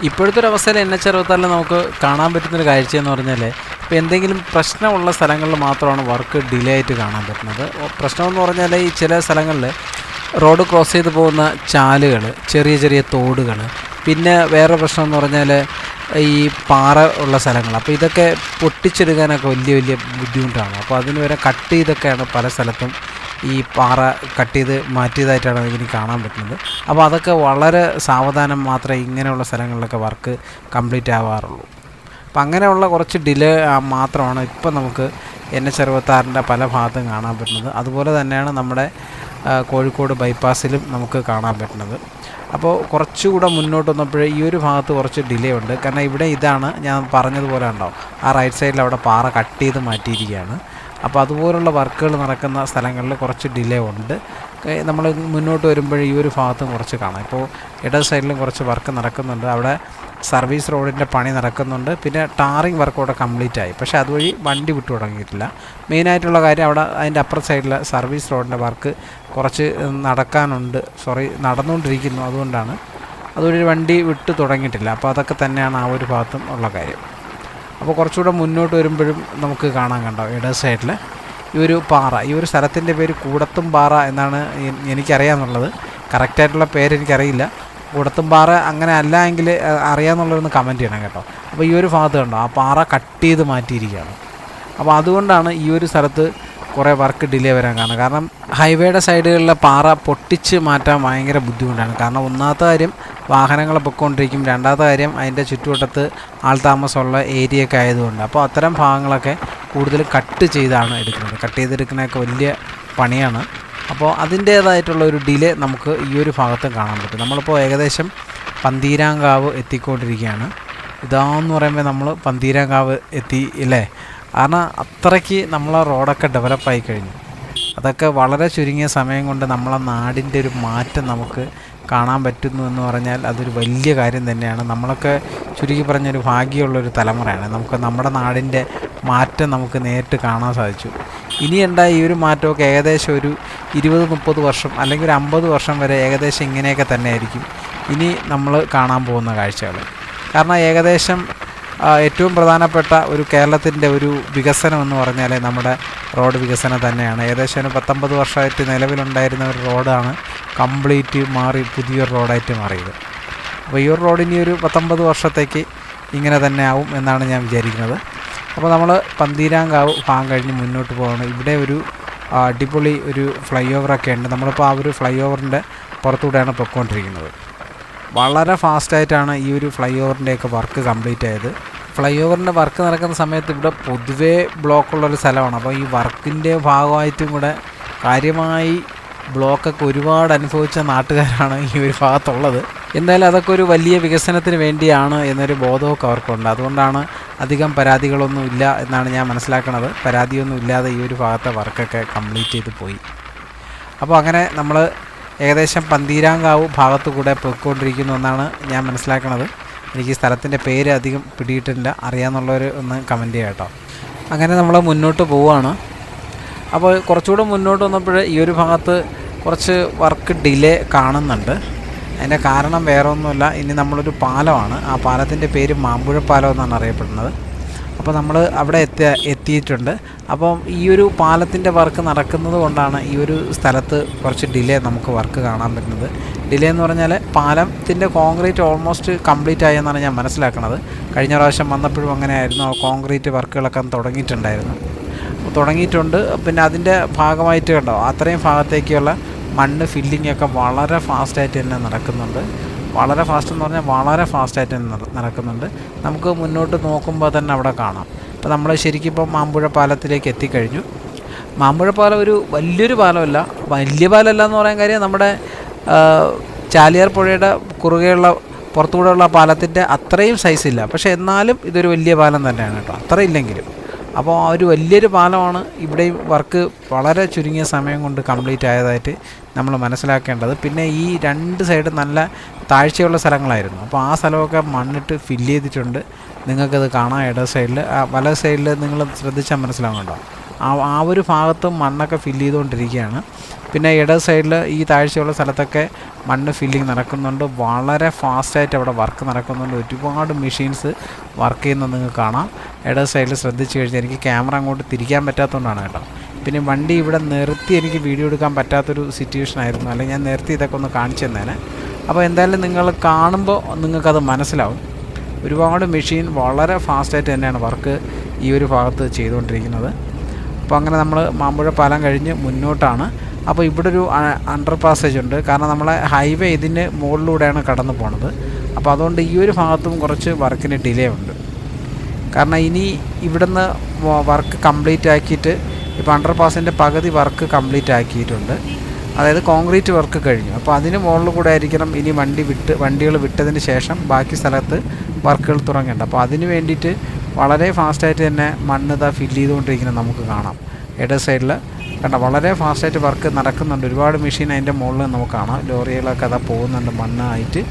ഇപ്പോഴത്തെ ഒരു അവസ്ഥയിൽ NH-64 നമുക്ക് കാണാൻ പറ്റുന്നൊരു കാഴ്ചയെന്ന് പറഞ്ഞാൽ ഇപ്പോൾ എന്തെങ്കിലും പ്രശ്നമുള്ള സ്ഥലങ്ങളിൽ മാത്രമാണ് വർക്ക് ഡിലേ ആയിട്ട് കാണാൻ പറ്റുന്നത്. പ്രശ്നമെന്ന് പറഞ്ഞാൽ ഈ ചില സ്ഥലങ്ങളിൽ റോഡ് ക്രോസ് ചെയ്ത് പോകുന്ന ചാലുകൾ, ചെറിയ ചെറിയ തോടുകൾ, പിന്നെ വേറെ പ്രശ്നം എന്ന് പറഞ്ഞാൽ ഈ പാറ ഉള്ള സ്ഥലങ്ങൾ. അപ്പോൾ ഇതൊക്കെ പൊട്ടിച്ചെടുക്കാനൊക്കെ വലിയ ബുദ്ധിമുട്ടാണ്. അപ്പോൾ അതിന് വരെ കട്ട് ചെയ്തൊക്കെയാണ് പല സ്ഥലത്തും ഈ പാറ കട്ട് ചെയ്ത് മാറ്റിയതായിട്ടാണ് ഇതിന് കാണാൻ പറ്റുന്നത്. അപ്പോൾ അതൊക്കെ വളരെ സാവധാനം മാത്രമേ ഇങ്ങനെയുള്ള സ്ഥലങ്ങളിലൊക്കെ വർക്ക് കംപ്ലീറ്റ് ആവാറുള്ളൂ. അപ്പം അങ്ങനെയുള്ള കുറച്ച് ഡിലേ മാത്രമാണ് ഇപ്പം നമുക്ക് NH-64 പല ഭാഗത്തും കാണാൻ പറ്റുന്നത്. അതുപോലെ തന്നെയാണ് നമ്മുടെ കോഴിക്കോട് ബൈപ്പാസിലും നമുക്ക് കാണാൻ പറ്റുന്നത്. അപ്പോൾ കുറച്ചുകൂടെ മുന്നോട്ട് വന്നപ്പോൾ ഈ ഒരു ഭാഗത്ത് കുറച്ച് ഡിലേ ഉണ്ട്. കാരണം ഇവിടെ ഇതാണ് ഞാൻ പറഞ്ഞതുപോലെ ഉണ്ടാവും, ആ റൈറ്റ് സൈഡിൽ അവിടെ പാറ കട്ട് ചെയ്ത് മാറ്റിയിരിക്കുകയാണ്. അപ്പോൾ അതുപോലുള്ള വർക്കുകൾ നടക്കുന്ന സ്ഥലങ്ങളിൽ കുറച്ച് ഡിലേ ഉണ്ട്. നമ്മൾ മുന്നോട്ട് വരുമ്പോൾ ഈ ഒരു ഭാഗത്തും കുറച്ച് കാണാം. ഇപ്പോൾ ഇടത് സൈഡിലും കുറച്ച് വർക്ക് നടക്കുന്നുണ്ട്. അവിടെ സർവീസ് റോഡിൻ്റെ പണി നടക്കുന്നുണ്ട്. പിന്നെ ടാറിങ് വർക്ക് അവിടെ കംപ്ലീറ്റ് ആയി, പക്ഷേ അതുവഴി വണ്ടി വിട്ടു തുടങ്ങിയിട്ടില്ല. മെയിനായിട്ടുള്ള കാര്യം അവിടെ അതിൻ്റെ അപ്പുറ സൈഡിൽ സർവീസ് റോഡിൻ്റെ വർക്ക് കുറച്ച് നടന്നുകൊണ്ടിരിക്കുന്നു. അതുവഴി വണ്ടി വിട്ടു തുടങ്ങിയിട്ടില്ല. അപ്പോൾ അതൊക്കെ തന്നെയാണ് ആ ഒരു ഭാഗത്തും ഉള്ള കാര്യം. അപ്പോൾ കുറച്ചുകൂടെ മുന്നോട്ട് വരുമ്പോഴും നമുക്ക് കാണാൻ കണ്ടോ ഇടത് സൈഡിൽ ഈ ഒരു പാറ, ഈ ഒരു സ്ഥലത്തിൻ്റെ പേര് കൂടത്തും പാറ എന്നാണ് എനിക്കറിയാമെന്നുള്ളത്. കറക്റ്റായിട്ടുള്ള പേര് എനിക്കറിയില്ല. കൂടത്തും പാറ അങ്ങനെ അല്ല എങ്കിൽ അറിയാമെന്നുള്ളതൊന്ന് കമൻറ്റ് ചെയ്യണം കേട്ടോ. അപ്പോൾ ഈ ഒരു ഭാഗത്ത് കണ്ടോ ആ പാറ കട്ട് ചെയ്ത് മാറ്റിയിരിക്കുകയാണ്. അപ്പോൾ അതുകൊണ്ടാണ് ഈ ഒരു സ്ഥലത്ത് കുറേ വർക്ക് ഡിലേ വരാൻ കാരണം ഹൈവേയുടെ സൈഡുകളിലെ പാറ പൊട്ടിച്ച് മാറ്റാൻ ഭയങ്കര ബുദ്ധിമുട്ടാണ്. കാരണം ഒന്നാമത്തെ കാര്യം വാഹനങ്ങൾ പൊയ്ക്കൊണ്ടിരിക്കും, രണ്ടാമത്തെ കാര്യം അതിൻ്റെ ചുറ്റുവട്ടത്ത് ആൾ താമസമുള്ള ഏരിയയൊക്കെ ആയതുകൊണ്ട്. അപ്പോൾ അത്തരം ഭാഗങ്ങളൊക്കെ കൂടുതൽ കട്ട് ചെയ്താണ് എടുക്കുന്നത്. കട്ട് ചെയ്തെടുക്കുന്നതൊക്കെ വലിയ പണിയാണ്. അപ്പോൾ അതിൻ്റേതായിട്ടുള്ള ഒരു ഡിലേ നമുക്ക് ഈ ഒരു ഭാഗത്തും കാണാൻ പറ്റും. നമ്മളിപ്പോൾ ഏകദേശം പന്തീരാങ്കാവ് എത്തിക്കൊണ്ടിരിക്കുകയാണ്. ഇതാന്ന് പറയുമ്പോൾ നമ്മൾ പന്തീരാങ്കാവ് എത്തി അല്ലേ. കാരണം അത്രയ്ക്ക് നമ്മളെ റോഡൊക്കെ ഡെവലപ്പായി കഴിഞ്ഞു. അതൊക്കെ വളരെ ചുരുങ്ങിയ സമയം കൊണ്ട് നമ്മളെ നാടിൻ്റെ ഒരു മാറ്റം നമുക്ക് കാണാൻ പറ്റുന്നു എന്ന് പറഞ്ഞാൽ അതൊരു വലിയ കാര്യം തന്നെയാണ്. നമ്മളൊക്കെ ചുരുക്കി പറഞ്ഞൊരു ഭാഗ്യമുള്ളൊരു തലമുറയാണ്. നമുക്ക് നമ്മുടെ നാടിൻ്റെ മാറ്റം നമുക്ക് നേരിട്ട് കാണാൻ സാധിച്ചു. ഇനി ഉണ്ടായ ഈ ഒരു മാറ്റമൊക്കെ ഏകദേശം ഒരു 20-30 വർഷം അല്ലെങ്കിൽ ഒരു 50 വർഷം വരെ ഏകദേശം ഇങ്ങനെയൊക്കെ തന്നെ ആയിരിക്കും ഇനി നമ്മൾ കാണാൻ പോകുന്ന കാഴ്ചകൾ. കാരണം ഏകദേശം ഏറ്റവും പ്രധാനപ്പെട്ട ഒരു കേരളത്തിൻ്റെ ഒരു വികസനം എന്ന് പറഞ്ഞാൽ നമ്മുടെ റോഡ് വികസനം തന്നെയാണ്. ഏകദേശം ഒരു 19 വർഷമായിട്ട് നിലവിലുണ്ടായിരുന്ന ഒരു റോഡാണ് കംപ്ലീറ്റ് മാറി പുതിയൊരു റോഡായിട്ട് മാറിയത്. അപ്പോൾ ഈ ഒരു റോഡ് ഇനി ഒരു 19 വർഷത്തേക്ക് ഇങ്ങനെ തന്നെ ആവും എന്നാണ് ഞാൻ വിചാരിക്കുന്നത്. അപ്പോൾ നമ്മൾ പന്തീരാങ്കാവ് ഭാഗം കഴിഞ്ഞ് മുന്നോട്ട് പോകണം. ഇവിടെ ഒരു അടിപൊളി ഒരു ഫ്ലൈ ഓവറൊക്കെ ഉണ്ട്. നമ്മളിപ്പോൾ ആ ഒരു ഫ്ലൈ ഓവറിൻ്റെ പുറത്തൂടെയാണ് പൊയ്ക്കൊണ്ടിരിക്കുന്നത്. വളരെ ഫാസ്റ്റായിട്ടാണ് ഈ ഒരു ഫ്ലൈ ഓവറിൻ്റെയൊക്കെ വർക്ക് കംപ്ലീറ്റ് ആയത്. ഫ്ലൈ ഓവറിൻ്റെ വർക്ക് നടക്കുന്ന സമയത്ത് ഇവിടെ പൊതുവേ ബ്ലോക്കുള്ളൊരു സ്ഥലമാണ്. അപ്പോൾ ഈ വർക്കിൻ്റെ ഭാഗമായിട്ടും കൂടെ കാര്യമായി ബ്ലോക്കൊക്കെ ഒരുപാട് അനുഭവിച്ച നാട്ടുകാരാണ് ഈ ഒരു ഭാഗത്തുള്ളത്. എന്തായാലും അതൊക്കെ ഒരു വലിയ വികസനത്തിന് വേണ്ടിയാണ് എന്നൊരു ബോധമൊക്കെ അവർക്കുണ്ട്. അതുകൊണ്ടാണ് അധികം പരാതികളൊന്നും ഇല്ല എന്നാണ് ഞാൻ മനസ്സിലാക്കുന്നത്. പരാതിയൊന്നും ഇല്ലാതെ ഈ ഒരു ഭാഗത്തെ വർക്കൊക്കെ കംപ്ലീറ്റ് ചെയ്ത് പോയി. അപ്പോൾ അങ്ങനെ നമ്മൾ ഏകദേശം പന്തീരാങ്കാവ് ഭാഗത്തു കൂടെ പോയിക്കൊണ്ടിരിക്കുന്നു എന്നാണ് ഞാൻ മനസ്സിലാക്കുന്നത്. എനിക്ക് ഈ സ്ഥലത്തിൻ്റെ പേര് അധികം പിടിയിട്ടില്ല. അറിയാമെന്നുള്ളവർ ഒന്ന് കമൻറ്റ് ചെയ്യാം കേട്ടോ. അങ്ങനെ നമ്മൾ മുന്നോട്ട് പോവുകയാണ്. അപ്പോൾ കുറച്ചുകൂടെ മുന്നോട്ട് വന്നപ്പോൾ ഈ ഒരു ഭാഗത്ത് കുറച്ച് വർക്ക് ഡിലേ കാണുന്നുണ്ട്. അതിൻ്റെ കാരണം വേറെ ഒന്നുമില്ല, ഇനി നമ്മളൊരു പാലമാണ്. ആ പാലത്തിൻ്റെ പേര് മാമ്പുഴ പാലം എന്നാണ് അറിയപ്പെടുന്നത്. അപ്പോൾ നമ്മൾ അവിടെ എത്തിയിട്ടുണ്ട്. അപ്പം ഈ ഒരു പാലത്തിൻ്റെ വർക്ക് നടക്കുന്നത് കൊണ്ടാണ് ഈ ഒരു സ്ഥലത്ത് കുറച്ച് ഡിലേ നമുക്ക് വർക്ക് കാണാൻ പറ്റുന്നത്. ഡിലേ എന്ന് പറഞ്ഞാൽ പാലത്തിൻ്റെ കോൺക്രീറ്റ് ഓൾമോസ്റ്റ് കംപ്ലീറ്റ് ആയി എന്നാണ് ഞാൻ മനസ്സിലാക്കുന്നത്. കഴിഞ്ഞ പ്രാവശ്യം വന്നപ്പോഴും അങ്ങനെയായിരുന്നു. ആ കോൺക്രീറ്റ് വർക്കുകളൊക്കെ തുടങ്ങിയിട്ടുണ്ട്. പിന്നെ അതിൻ്റെ ഭാഗമായിട്ട് കണ്ടോ അത്രയും ഭാഗത്തേക്കുള്ള മണ്ണ് ഫില്ലിംഗ് ഒക്കെ വളരെ ഫാസ്റ്റായിട്ട് തന്നെ നടക്കുന്നുണ്ട്. വളരെ ഫാസ്റ്റ് എന്ന് പറഞ്ഞാൽ വളരെ ഫാസ്റ്റായിട്ട് തന്നെ നടക്കുന്നുണ്ട്. നമുക്ക് മുന്നോട്ട് നോക്കുമ്പോൾ തന്നെ അവിടെ കാണാം. ഇപ്പോൾ നമ്മൾ ശരിക്കും ഇപ്പോൾ മാമ്പുഴ പാലത്തിലേക്ക് എത്തിക്കഴിഞ്ഞു. മാമ്പുഴ പാലം ഒരു വലിയൊരു പാലമല്ല, വലിയ പാലമല്ല എന്ന് പറയാൻ കാര്യം നമ്മുടെ ചാലിയാർ പുഴയുടെ കുറുകെയുള്ള പുറത്തുകൂടെയുള്ള പാലത്തിൻ്റെ അത്രയും സൈസില്ല. പക്ഷേ എന്നാലും ഇതൊരു വലിയ പാലം തന്നെയാണ് കേട്ടോ, അത്ര ഇല്ലെങ്കിലും. അപ്പോൾ ആ ഒരു വലിയൊരു പാലമാണ്. ഇവിടെയും വർക്ക് വളരെ ചുരുങ്ങിയ സമയം കൊണ്ട് കംപ്ലീറ്റ് ആയതായിട്ട് നമ്മൾ മനസ്സിലാക്കേണ്ടത്. പിന്നെ ഈ രണ്ട് സൈഡ് നല്ല താഴ്ചയുള്ള സ്ഥലങ്ങളായിരുന്നു. അപ്പോൾ ആ സ്ഥലമൊക്കെ മണ്ണിട്ട് ഫില്ല് ചെയ്തിട്ടുണ്ട്. നിങ്ങൾക്കത് കാണാം. ഇടത് സൈഡിൽ വല സൈഡിൽ നിങ്ങൾ ശ്രദ്ധിച്ചാൽ മനസ്സിലാവുന്നുണ്ടോ, ആ ഒരു ഭാഗത്തും മണ്ണൊക്കെ ഫില്ല് ചെയ്തുകൊണ്ടിരിക്കുകയാണ്. പിന്നെ ഇടത് സൈഡിൽ ഈ താഴ്ചയുള്ള സ്ഥലത്തൊക്കെ മണ്ണ് ഫില്ലിങ് നടക്കുന്നുണ്ട്. വളരെ ഫാസ്റ്റായിട്ട് അവിടെ വർക്ക് നടക്കുന്നുണ്ട്. ഒരുപാട് മെഷീൻസ് വർക്ക് ചെയ്യുന്നത് നിങ്ങൾക്ക് കാണാം. ഇടത് സൈഡിൽ ശ്രദ്ധിച്ച് കഴിഞ്ഞാൽ എനിക്ക് ക്യാമറ അങ്ങോട്ട് തിരിക്കാൻ പറ്റാത്തതുകൊണ്ടാണ് കേട്ടോ. പിന്നെ വണ്ടി ഇവിടെ നിർത്തി എനിക്ക് വീഡിയോ എടുക്കാൻ പറ്റാത്തൊരു സിറ്റുവേഷൻ ആയിരുന്നു. അല്ലെങ്കിൽ ഞാൻ നിർത്തി ഇതൊക്കെ ഒന്ന് കാണിച്ചു തന്നേനെ. അപ്പോൾ എന്തായാലും നിങ്ങൾ കാണുമ്പോൾ നിങ്ങൾക്കത് മനസ്സിലാവും. ഒരുപാട് മെഷീൻ വളരെ ഫാസ്റ്റായിട്ട് തന്നെയാണ് വർക്ക് ഈ ഒരു ഭാഗത്ത് ചെയ്തുകൊണ്ടിരിക്കുന്നത്. അപ്പോൾ അങ്ങനെ നമ്മൾ മാമ്പുഴ പാലം കഴിഞ്ഞ് മുന്നോട്ടാണ്. അപ്പോൾ ഇവിടെ ഒരു അണ്ടർ പാസേജ് ഉണ്ട്. കാരണം നമ്മളെ ഹൈവേ ഇതിന് മുകളിലൂടെയാണ് കടന്നു പോണത്. അപ്പോൾ അതുകൊണ്ട് ഈ ഒരു ഭാഗത്തും കുറച്ച് വർക്കിന് ഡിലേ ഉണ്ട്. കാരണം ഇനി ഇവിടുന്ന് വർക്ക് കംപ്ലീറ്റ് ആക്കിയിട്ട് ഇപ്പോൾ അണ്ടർ പാസിൻ്റെ പകുതി വർക്ക് കംപ്ലീറ്റ് ആക്കിയിട്ടുണ്ട്. അതായത് കോൺക്രീറ്റ് വർക്ക് കഴിഞ്ഞു. അപ്പോൾ അതിന് മുകളിൽ കൂടെ ആയിരിക്കണം ഇനി വണ്ടികൾ വിട്ടതിന് ശേഷം ബാക്കി സ്ഥലത്ത് വർക്കുകൾ തുടങ്ങേണ്ട. അപ്പോൾ അതിന് വേണ്ടിയിട്ട് വളരെ ഫാസ്റ്റായിട്ട് തന്നെ മണ്ണ് ഫില്ല് ചെയ്തുകൊണ്ടിരിക്കുന്നത് നമുക്ക് കാണാം. ഇടത് സൈഡിൽ കണ്ട വളരെ ഫാസ്റ്റായിട്ട് വർക്ക് നടക്കുന്നുണ്ട്. ഒരുപാട് മെഷീൻ അതിൻ്റെ മുകളിൽ നമുക്ക് കാണാം. ലോറികളൊക്കെ പോകുന്നുണ്ട് മണ്ണായിട്ട്.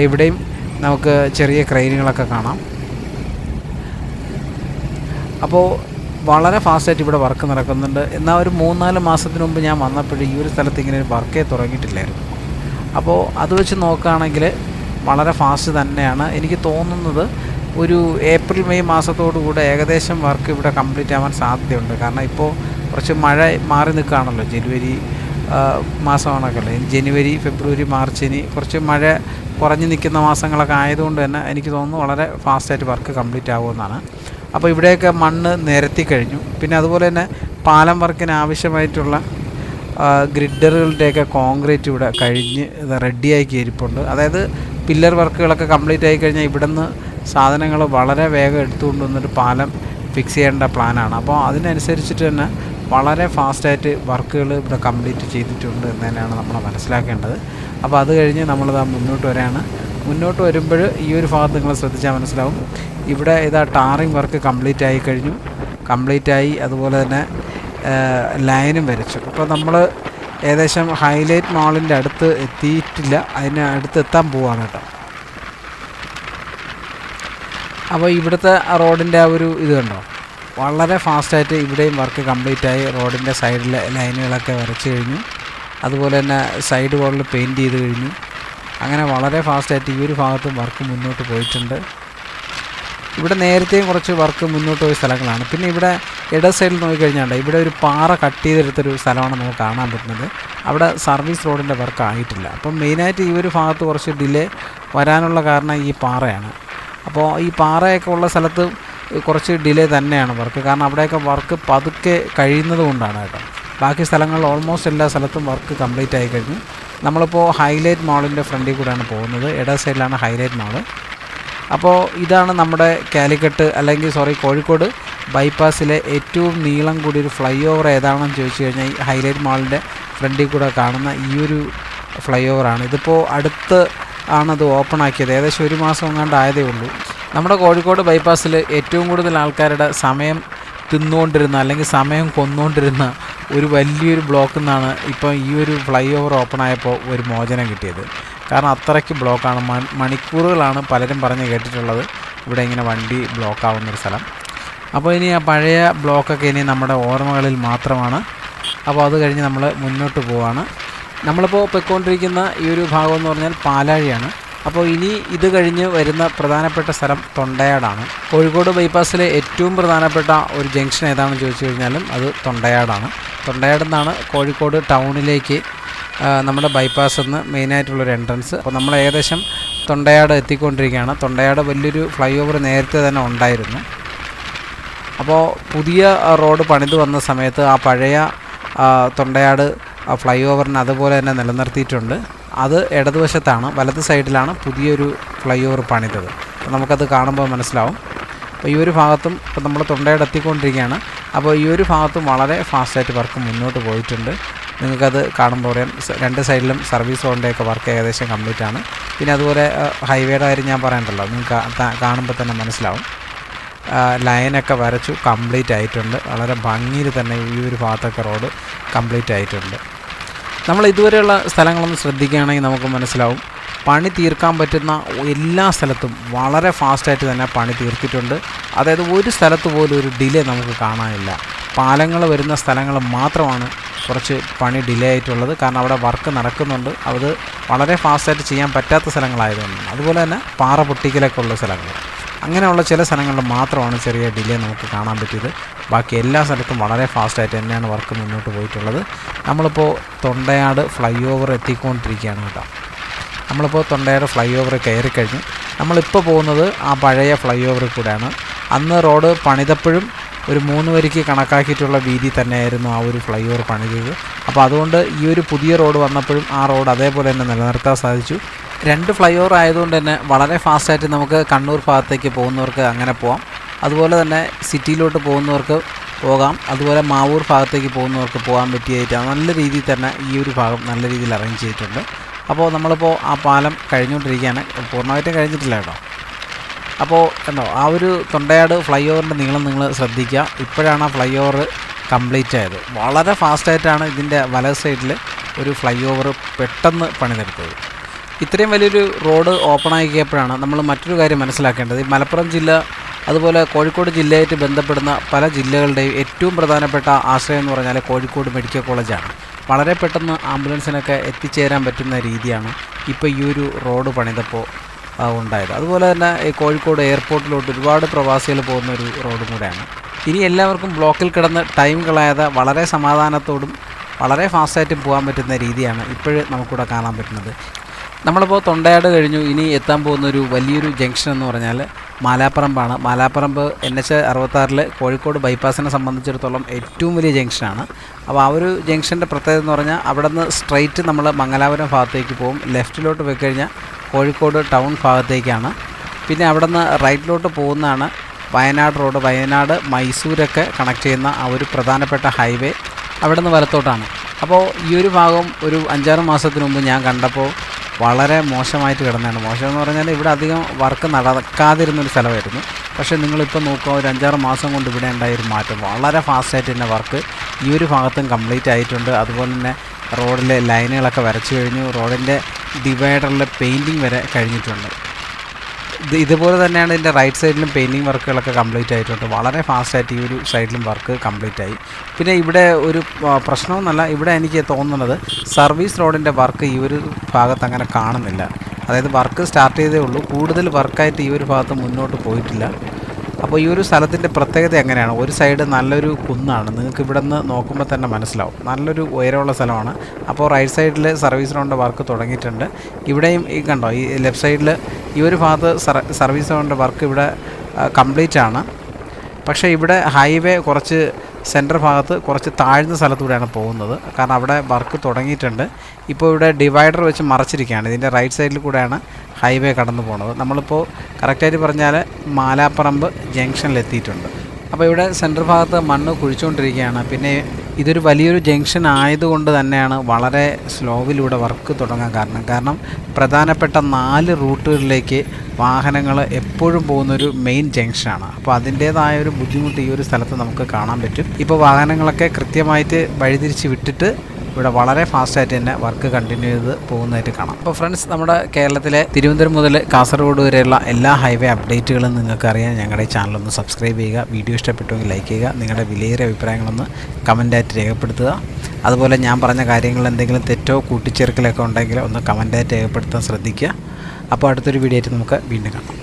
ഇവിടെയും നമുക്ക് ചെറിയ ക്രെയിനുകളൊക്കെ കാണാം. അപ്പോൾ വളരെ ഫാസ്റ്റായിട്ട് ഇവിടെ വർക്ക് നടക്കുന്നുണ്ട്. എന്നാൽ ഒരു 3-4 മാസത്തിന് മുമ്പ് ഞാൻ വന്നപ്പോൾ ഈ ഒരു സ്ഥലത്ത് ഇങ്ങനെ വർക്കേ തുടങ്ങിയിട്ടില്ലായിരുന്നു. അപ്പോൾ അത് വെച്ച് നോക്കുകയാണെങ്കിൽ വളരെ ഫാസ്റ്റ് തന്നെയാണ്. എനിക്ക് തോന്നുന്നത് ഒരു ഏപ്രിൽ മെയ് മാസത്തോടുകൂടെ ഏകദേശം വർക്ക് ഇവിടെ കംപ്ലീറ്റ് ആവാൻ സാധ്യതയുണ്ട്. കാരണം ഇപ്പോൾ കുറച്ച് മഴ മാറി നിൽക്കുകയാണല്ലോ. ജനുവരി മാസമാണൊക്കെ അല്ലേ. ജനുവരി ഫെബ്രുവരി മാർച്ച് ഇനി കുറച്ച് മഴ കുറഞ്ഞ് നിൽക്കുന്ന മാസങ്ങളൊക്കെ ആയതുകൊണ്ട് തന്നെ എനിക്ക് തോന്നുന്നു വളരെ ഫാസ്റ്റായിട്ട് വർക്ക് കംപ്ലീറ്റ് ആകുമെന്നാണ്. അപ്പോൾ ഇവിടെയൊക്കെ മണ്ണ് നിരത്തി കഴിഞ്ഞു. പിന്നെ അതുപോലെ തന്നെ പാലം വർക്കിന് ആവശ്യമായിട്ടുള്ള ഗ്രിഡറുകളുടെയൊക്കെ കോൺക്രീറ്റ് ഇവിടെ കഴിഞ്ഞ് റെഡിയാക്കി ഇരിപ്പുണ്ട്. അതായത് പില്ലർ വർക്കുകളൊക്കെ കംപ്ലീറ്റ് ആയി കഴിഞ്ഞാൽ ഇവിടുന്ന് സാധനങ്ങൾ വളരെ വേഗം എടുത്തുകൊണ്ട് വന്നിട്ട് പാലം ഫിക്സ് ചെയ്യേണ്ട പ്ലാനാണ്. അപ്പോൾ അതിനനുസരിച്ചിട്ട് തന്നെ വളരെ ഫാസ്റ്റായിട്ട് വർക്കുകൾ ഇവിടെ കംപ്ലീറ്റ് ചെയ്തിട്ടുണ്ട് എന്ന് തന്നെയാണ് നമ്മൾ മനസ്സിലാക്കേണ്ടത്. അപ്പോൾ അത് കഴിഞ്ഞ് നമ്മളിതാ മുന്നോട്ട് വരികയാണ്. മുന്നോട്ട് വരുമ്പോൾ ഈ ഒരു ഭാഗത്ത് നിങ്ങൾ ശ്രദ്ധിച്ചാൽ മനസ്സിലാവും. ഇവിടെ ടാറിങ് വർക്ക് കംപ്ലീറ്റ് ആയി കഴിഞ്ഞു. കംപ്ലീറ്റായി അതുപോലെ തന്നെ ലൈനും വരച്ചു. അപ്പോൾ നമ്മൾ ഏകദേശം ഹൈലൈറ്റ് മാളിൻ്റെ അടുത്ത് എത്തിയിട്ടില്ല, അതിന് അടുത്ത് എത്താൻ പോവുകയാണ് കേട്ടോ. അപ്പോൾ ഇവിടുത്തെ റോഡിൻ്റെ ആ ഒരു ഇത് കണ്ടോ, വളരെ ഫാസ്റ്റായിട്ട് ഇവിടെയും വർക്ക് കംപ്ലീറ്റായി. റോഡിൻ്റെ സൈഡിലെ ലൈനുകളൊക്കെ വരച്ച് കഴിഞ്ഞു. അതുപോലെ തന്നെ സൈഡ് വാളിൽ പെയിൻറ്റ് ചെയ്ത് കഴിഞ്ഞു. അങ്ങനെ വളരെ ഫാസ്റ്റായിട്ട് ഈ ഒരു ഭാഗത്തും വർക്ക് മുന്നോട്ട് പോയിട്ടുണ്ട്. ഇവിടെ നേരത്തെയും കുറച്ച് വർക്ക് മുന്നോട്ട് പോയ സ്ഥലങ്ങളാണ്. പിന്നെ ഇവിടെ ഇട സൈഡിൽ നോക്കിക്കഴിഞ്ഞാൽ ഇവിടെ ഒരു പാറ കട്ട് ചെയ്തെടുത്തൊരു സ്ഥലമാണ് നമുക്ക് കാണാൻ പറ്റുന്നത്. അവിടെ സർവീസ് റോഡിൻ്റെ വർക്ക് ആയിട്ടില്ല. അപ്പം മെയിനായിട്ട് ഈ ഒരു ഭാഗത്ത് കുറച്ച് ഡിലേ വരാനുള്ള കാരണം ഈ പാറയാണ്. അപ്പോൾ ഈ പാറയൊക്കെ ഉള്ള സ്ഥലത്ത് കുറച്ച് ഡിലേ തന്നെയാണ് വർക്ക്. കാരണം അവിടെയൊക്കെ വർക്ക് പതുക്കെ കഴിയുന്നത് കൊണ്ടാണ് കേട്ടോ. ബാക്കി സ്ഥലങ്ങളിൽ ഓൾമോസ്റ്റ് എല്ലാ സ്ഥലത്തും വർക്ക് കംപ്ലീറ്റ് ആയി കഴിഞ്ഞു. നമ്മളിപ്പോൾ ഹൈലൈറ്റ് മാളിൻ്റെ ഫ്രണ്ടിൽ കൂടെയാണ് പോകുന്നത്. ഇട സൈഡിലാണ് ഹൈലൈറ്റ് മാള്. അപ്പോൾ ഇതാണ് നമ്മുടെ കാലിക്കറ്റ് കോഴിക്കോട് ബൈപ്പാസിലെ ഏറ്റവും നീളം കൂടിയൊരു ഫ്ലൈ ഓവർ ഏതാണെന്ന് ചോദിച്ചു കഴിഞ്ഞാൽ ഈ ഹൈലൈറ്റ് മാളിൻ്റെ ഫ്രണ്ടിൽ കൂടെ കാണുന്ന ഈ ഒരു ഫ്ലൈ ഓവറാണ്. ഇതിപ്പോൾ അടുത്ത് ആണത് ഓപ്പൺ ആക്കിയത്. ഏകദേശം 1 മാസം എങ്ങാണ്ട് ആയതേ ഉള്ളൂ. നമ്മുടെ കോഴിക്കോട് ബൈപ്പാസിൽ ഏറ്റവും കൂടുതൽ ആൾക്കാരുടെ സമയം തിന്നുകൊണ്ടിരുന്ന അല്ലെങ്കിൽ സമയം കൊന്നുകൊണ്ടിരുന്ന ഒരു വലിയൊരു ബ്ലോക്കിൽ നിന്നാണ് ഇപ്പോൾ ഈ ഒരു ഫ്ലൈ ഓവർ ഓപ്പൺ ആയപ്പോൾ ഒരു മോചനം കിട്ടിയത്. കാരണം അത്രയ്ക്ക് ബ്ലോക്കാണ്. മണിക്കൂറുകളാണ് പലരും പറഞ്ഞ് കേട്ടിട്ടുള്ളത് ഇവിടെ ഇങ്ങനെ വണ്ടി ബ്ലോക്കാവുന്നൊരു സ്ഥലം. അപ്പോൾ ഇനി ആ പഴയ ബ്ലോക്കൊക്കെ ഇനി നമ്മുടെ ഓർമ്മകളിൽ മാത്രമാണ്. അപ്പോൾ അത് കഴിഞ്ഞ് നമ്മൾ മുന്നോട്ട് പോവാണ്. നമ്മളിപ്പോൾ പൊയ്ക്കൊണ്ടിരിക്കുന്ന ഈ ഒരു ഭാഗം എന്ന് പറഞ്ഞാൽ പാലാഴിയാണ്. അപ്പോൾ ഇനി ഇത് കഴിഞ്ഞ് വരുന്ന പ്രധാനപ്പെട്ട സ്ഥലം തൊണ്ടയാടാണ്. കോഴിക്കോട് ബൈപ്പാസിലെ ഏറ്റവും പ്രധാനപ്പെട്ട ഒരു ജംഗ്ഷൻ ഏതാണെന്ന് ചോദിച്ചു കഴിഞ്ഞാലും അത് തൊണ്ടയാടാണ്. തൊണ്ടയാട് നിന്നാണ് കോഴിക്കോട് ടൗണിലേക്ക് നമ്മുടെ ബൈപ്പാസിൽ നിന്ന് മെയിനായിട്ടുള്ളൊരു എൻട്രൻസ്. അപ്പോൾ നമ്മൾ ഏകദേശം തൊണ്ടയാട് എത്തിക്കൊണ്ടിരിക്കുകയാണ്. തൊണ്ടയാട് വലിയൊരു ഫ്ലൈ ഓവർ നേരത്തെ തന്നെ ഉണ്ടായിരുന്നു. അപ്പോൾ പുതിയ റോഡ് പണിത് വന്ന സമയത്ത് ആ പഴയ തൊണ്ടയാട് ഫ്ലൈ ഓവറിന് അതുപോലെ തന്നെ നിലനിർത്തിയിട്ടുണ്ട്. അത് ഇടതുവശത്താണ്, വലത് സൈഡിലാണ് പുതിയൊരു ഫ്ലൈ ഓവർ പണിതത്. അപ്പോൾ നമുക്കത് കാണുമ്പോൾ മനസ്സിലാവും. അപ്പോൾ ഈ ഒരു ഭാഗത്തും ഇപ്പോൾ നമ്മൾ തൊണ്ടയാട് എത്തിക്കൊണ്ടിരിക്കുകയാണ്. അപ്പോൾ ഈ ഒരു ഭാഗത്തും വളരെ ഫാസ്റ്റായിട്ട് വർക്ക് മുന്നോട്ട് പോയിട്ടുണ്ട്. നിങ്ങൾക്കത് കാണുമ്പോൾ പറയാം. 2 സൈഡിലും സർവീസ് റോഡിൻ്റെയൊക്കെ വർക്ക് ഏകദേശം കംപ്ലീറ്റ് ആണ്. പിന്നെ അതുപോലെ ഹൈവേയുടെ കാര്യം ഞാൻ പറയണ്ടല്ലോ, നിങ്ങൾക്ക് കാണുമ്പോൾ തന്നെ മനസ്സിലാവും. ലൈനൊക്കെ വരച്ചു കംപ്ലീറ്റ് ആയിട്ടുണ്ട്. വളരെ ഭംഗിയിൽ തന്നെ ഈ ഒരു ഭാഗത്തൊക്കെ റോഡ് കംപ്ലീറ്റ് ആയിട്ടുണ്ട്. നമ്മൾ ഇതുവരെയുള്ള സ്ഥലങ്ങളൊന്ന് ശ്രദ്ധിക്കുകയാണെങ്കിൽ നമുക്ക് മനസ്സിലാവും പണി തീർക്കാൻ പറ്റുന്ന എല്ലാ സ്ഥലത്തും വളരെ ഫാസ്റ്റായിട്ട് തന്നെ പണി തീർത്തിട്ടുണ്ട്. അതായത് ഒരു സ്ഥലത്ത് പോലും ഒരു ഡിലേ നമുക്ക് കാണാനില്ല. പാലങ്ങൾ വരുന്ന സ്ഥലങ്ങൾ മാത്രമാണ് കുറച്ച് പണി ഡിലേ ആയിട്ടുള്ളത്. കാരണം അവിടെ വർക്ക് നടക്കുന്നുണ്ട്. അത് വളരെ ഫാസ്റ്റായിട്ട് ചെയ്യാൻ പറ്റാത്ത സ്ഥലങ്ങളായതുകൊണ്ട്. അതുപോലെ തന്നെ പാറ പൊട്ടിക്കലൊക്കെ ഉള്ള സ്ഥലങ്ങൾ, അങ്ങനെയുള്ള ചില സ്ഥലങ്ങളിൽ മാത്രമാണ് ചെറിയ ഡിലേ നമുക്ക് കാണാൻ പറ്റിയത്. ബാക്കി എല്ലാ സ്ഥലത്തും വളരെ ഫാസ്റ്റായിട്ട് തന്നെയാണ് വർക്ക് മുന്നോട്ട് പോയിട്ടുള്ളത്. നമ്മളിപ്പോൾ തൊണ്ടയാട് ഫ്ലൈ ഓവർ എത്തിക്കൊണ്ടിരിക്കുകയാണ് കേട്ടോ. നമ്മളിപ്പോൾ തൊണ്ടയാട് ഫ്ലൈ ഓവർ കയറിക്കഴിഞ്ഞു. നമ്മളിപ്പോൾ പോകുന്നത് ആ പഴയ ഫ്ലൈ ഓവറിൽ കൂടെയാണ്. അന്ന് റോഡ് പണിതപ്പോഴും ഒരു 3 വരിക്ക് കണക്കാക്കിയിട്ടുള്ള വീതി തന്നെയായിരുന്നു ആ ഒരു ഫ്ലൈ ഓവർ പണിതത്. അപ്പോൾ അതുകൊണ്ട് ഈ ഒരു പുതിയ റോഡ് വന്നപ്പോഴും ആ റോഡ് അതേപോലെ തന്നെ നിലനിർത്താൻ സാധിച്ചു. 2 ഫ്ലൈ ഓവർ ആയതുകൊണ്ട് തന്നെ വളരെ ഫാസ്റ്റായിട്ട് നമുക്ക് കണ്ണൂർ ഭാഗത്തേക്ക് പോകുന്നവർക്ക് അങ്ങനെ പോകാം. അതുപോലെ തന്നെ സിറ്റിയിലോട്ട് പോകുന്നവർക്ക് പോകാം. അതുപോലെ മാവൂർ ഭാഗത്തേക്ക് പോകുന്നവർക്ക് പോകാൻ പറ്റിയായിട്ടാണ് നല്ല രീതിയിൽ തന്നെ ഈ ഒരു ഭാഗം നല്ല രീതിയിൽ അറേഞ്ച് ചെയ്തിട്ടുണ്ട്. അപ്പോൾ നമ്മളിപ്പോൾ ആ പാലം കഴിഞ്ഞുകൊണ്ടിരിക്കുകയാണ്. പൂർണ്ണമായിട്ടും കഴിഞ്ഞിട്ടില്ല കേട്ടോ. അപ്പോൾ കണ്ടോ ആ ഒരു തൊണ്ടയാട് ഫ്ലൈ ഓവറിൻ്റെ നീളം നിങ്ങൾ ശ്രദ്ധിക്കുക. ഇപ്പോഴാണ് ആ ഫ്ലൈ ഓവർ കംപ്ലീറ്റ് ആയത്. വളരെ ഫാസ്റ്റായിട്ടാണ് ഇതിൻ്റെ വലത് സൈഡിൽ ഒരു ഫ്ലൈ ഓവർ പെട്ടെന്ന് പണിതെടുത്തത്. ഇത്രയും വലിയൊരു റോഡ് ഓപ്പൺ ആക്കിയപ്പോഴാണ് നമ്മൾ മറ്റൊരു കാര്യം മനസ്സിലാക്കേണ്ടത്. മലപ്പുറം ജില്ല അതുപോലെ കോഴിക്കോട് ജില്ലയായിട്ട് ബന്ധപ്പെടുന്ന പല ജില്ലകളുടെയും ഏറ്റവും പ്രധാനപ്പെട്ട ആശ്രയം എന്ന് പറഞ്ഞാൽ കോഴിക്കോട് മെഡിക്കൽ കോളേജാണ്. വളരെ പെട്ടെന്ന് ആംബുലൻസിനൊക്കെ എത്തിച്ചേരാൻ പറ്റുന്ന രീതിയാണ് ഇപ്പോൾ ഈ ഒരു റോഡ് പണിതപ്പോൾ ഉണ്ടായത്. അതുപോലെ തന്നെ ഈ കോഴിക്കോട് എയർപോർട്ടിലോട്ട് ഒരുപാട് പ്രവാസികൾ പോകുന്ന ഒരു റോഡും കൂടെയാണ്. ഇനി എല്ലാവർക്കും ബ്ലോക്കിൽ കിടന്ന് ടൈം കളയാതെ വളരെ സമാധാനത്തോടും വളരെ ഫാസ്റ്റായിട്ടും പോകാൻ പറ്റുന്ന രീതിയാണ് ഇപ്പോഴും നമുക്കിവിടെ കാണാൻ പറ്റുന്നത്. നമ്മളിപ്പോൾ തൊണ്ടയാട് കഴിഞ്ഞു. ഇനി എത്താൻ പോകുന്നൊരു വലിയൊരു ജംഗ്ഷൻ എന്ന് പറഞ്ഞാൽ മാലാപ്പറമ്പാണ്. മാലാപ്പറമ്പ് NH66 കോഴിക്കോട് ബൈപ്പാസിനെ സംബന്ധിച്ചിടത്തോളം ഏറ്റവും വലിയ ജംഗ്ഷനാണ്. അപ്പോൾ ആ ഒരു ജംഗ്ഷൻ്റെ പ്രത്യേകത എന്ന് പറഞ്ഞാൽ അവിടെ നിന്ന് സ്ട്രൈറ്റ് നമ്മൾ മംഗലാപുരം ഭാഗത്തേക്ക് പോകും. ലെഫ്റ്റിലോട്ട് പോയി കഴിഞ്ഞാൽ കോഴിക്കോട് ടൗൺ ഭാഗത്തേക്കാണ്. പിന്നെ അവിടെ നിന്ന് റൈറ്റിലോട്ട് പോകുന്നതാണ് വയനാട് റോഡ്. വയനാട് മൈസൂരൊക്കെ കണക്ട് ചെയ്യുന്ന ആ ഒരു പ്രധാനപ്പെട്ട ഹൈവേ അവിടെ നിന്ന് വലത്തോട്ടാണ്. അപ്പോൾ ഈ ഒരു ഭാഗം ഒരു 5-6 മാസത്തിന് മുമ്പ് ഞാൻ കണ്ടപ്പോൾ വളരെ മോശമായിട്ട് കിടന്നതാണ്. മോശമെന്ന് പറഞ്ഞാൽ ഇവിടെ അധികം വർക്ക് നടക്കാതിരുന്നൊരു സ്ഥലമായിരുന്നു. പക്ഷേ നിങ്ങളിപ്പോൾ നോക്കുക, ഒരു 5-6 മാസം കൊണ്ട് ഇവിടെ ഉണ്ടായൊരു മാറ്റം. വളരെ ഫാസ്റ്റായിട്ട് തന്നെ വർക്ക് ഈ ഒരു ഭാഗത്തും കംപ്ലീറ്റ് ആയിട്ടുണ്ട്. അതുപോലെ തന്നെ റോഡിലെ ലൈനുകളൊക്കെ വരച്ചു കഴിഞ്ഞു. റോഡിൻ്റെ ഡിവൈഡറിലെ പെയിൻറ്റിങ് വരെ കഴിഞ്ഞിട്ടുണ്ട്. ഇതുപോലെ തന്നെയാണ് ഇതിൻ്റെ റൈറ്റ് സൈഡിലും പെയിൻറ്റിങ് വർക്കുകളൊക്കെ കംപ്ലീറ്റ് ആയിട്ടുണ്ട്. വളരെ ഫാസ്റ്റായിട്ട് ഈ ഒരു സൈഡിലും വർക്ക് കംപ്ലീറ്റ് ആയി. പിന്നെ ഇവിടെ ഒരു പ്രശ്നമൊന്നുമല്ല, ഇവിടെ എനിക്ക് തോന്നുന്നത് സർവീസ് റോഡിൻ്റെ വർക്ക് ഈ ഒരു ഭാഗത്ത് അങ്ങനെ കാണുന്നില്ല. അതായത് വർക്ക് സ്റ്റാർട്ട് ചെയ്തേ ഉള്ളൂ, കൂടുതൽ വർക്കായിട്ട് ഈ ഒരു ഭാഗത്ത് മുന്നോട്ട് പോയിട്ടില്ല. അപ്പോൾ ഈ ഒരു സ്ഥലത്തിൻ്റെ പ്രത്യേകത എങ്ങനെയാണ്? ഒരു സൈഡ് നല്ലൊരു കുന്നാണ്, നിങ്ങൾക്ക് ഇവിടെ നിന്ന് നോക്കുമ്പോൾ തന്നെ മനസ്സിലാവും, നല്ലൊരു ഉയരമുള്ള സ്ഥലമാണ്. അപ്പോൾ റൈറ്റ് സൈഡിൽ സർവീസ് റോഡിൻ്റെ വർക്ക് തുടങ്ങിയിട്ടുണ്ട്. ഇവിടെയും ഈ കണ്ടോ, ഈ ലെഫ്റ്റ് സൈഡിൽ ഈ ഒരു ഭാഗത്ത് സർവീസ് റോഡിൻ്റെ വർക്ക് ഇവിടെ കംപ്ലീറ്റ് ആണ്. പക്ഷേ ഇവിടെ ഹൈവേ കുറച്ച് സെൻറ്റർ ഭാഗത്ത് കുറച്ച് താഴ്ന്ന സ്ഥലത്തൂടെയാണ് പോകുന്നത്, കാരണം അവിടെ വർക്ക് തുടങ്ങിയിട്ടുണ്ട്. ഇപ്പോൾ ഇവിടെ ഡിവൈഡർ വെച്ച് മറച്ചിരിക്കുകയാണ്. ഇതിൻ്റെ റൈറ്റ് സൈഡിൽ കൂടെയാണ് ഹൈവേ കടന്നു പോകുന്നത്. നമ്മളിപ്പോൾ കറക്റ്റായിട്ട് പറഞ്ഞാൽ മാലാപ്പറമ്പ് ജംഗ്ഷനിലെത്തിയിട്ടുണ്ട്. അപ്പോൾ ഇവിടെ സെൻറ്റർ ഭാഗത്ത് മണ്ണ് കുഴിച്ചുകൊണ്ടിരിക്കുകയാണ്. പിന്നെ ഇതൊരു വലിയൊരു ജംഗ്ഷൻ ആയതുകൊണ്ട് തന്നെയാണ് വളരെ സ്ലോവിലൂടെ വർക്ക് തുടങ്ങാൻ കാരണം പ്രധാനപ്പെട്ട 4 റൂട്ടുകളിലേക്ക് വാഹനങ്ങൾ എപ്പോഴും പോകുന്നൊരു മെയിൻ ജംഗ്ഷനാണ്. അപ്പോൾ അതിൻ്റേതായ ഒരു ബുദ്ധിമുട്ട് ഈ ഒരു സ്ഥലത്ത് നമുക്ക് കാണാൻ പറ്റും. ഇപ്പോൾ വാഹനങ്ങളൊക്കെ കൃത്യമായിട്ട് വഴിതിരിച്ച് വിട്ടിട്ട് ഇവിടെ വളരെ ഫാസ്റ്റായിട്ട് തന്നെ വർക്ക് കണ്ടിന്യൂ ചെയ്ത് പോകുന്നതായിട്ട് കാണാം. അപ്പോൾ ഫ്രണ്ട്സ്, നമ്മുടെ കേരളത്തിലെ തിരുവനന്തപുരം മുതൽ കാസർഗോഡ് വരെയുള്ള എല്ലാ ഹൈവേ അപ്ഡേറ്റുകളും നിങ്ങൾക്ക് അറിയാൻ ഞങ്ങളുടെ ഈ ചാനലൊന്ന് സബ്സ്ക്രൈബ് ചെയ്യുക. വീഡിയോ ഇഷ്ടപ്പെട്ടുവെങ്കിൽ ലൈക്ക് ചെയ്യുക. നിങ്ങളുടെ വിലയേറിയ അഭിപ്രായങ്ങളൊന്ന് കമൻറ്റായിട്ട് രേഖപ്പെടുത്തുക. അതുപോലെ ഞാൻ പറഞ്ഞ കാര്യങ്ങളിൽ എന്തെങ്കിലും തെറ്റോ കൂട്ടിച്ചേർക്കലൊക്കെ ഉണ്ടെങ്കിൽ ഒന്ന് കമൻറ്റായിട്ട് രേഖപ്പെടുത്താൻ ശ്രദ്ധിക്കുക. അപ്പോൾ അടുത്തൊരു വീഡിയോ ആയിട്ട് നമുക്ക് വീണ്ടും കാണാം.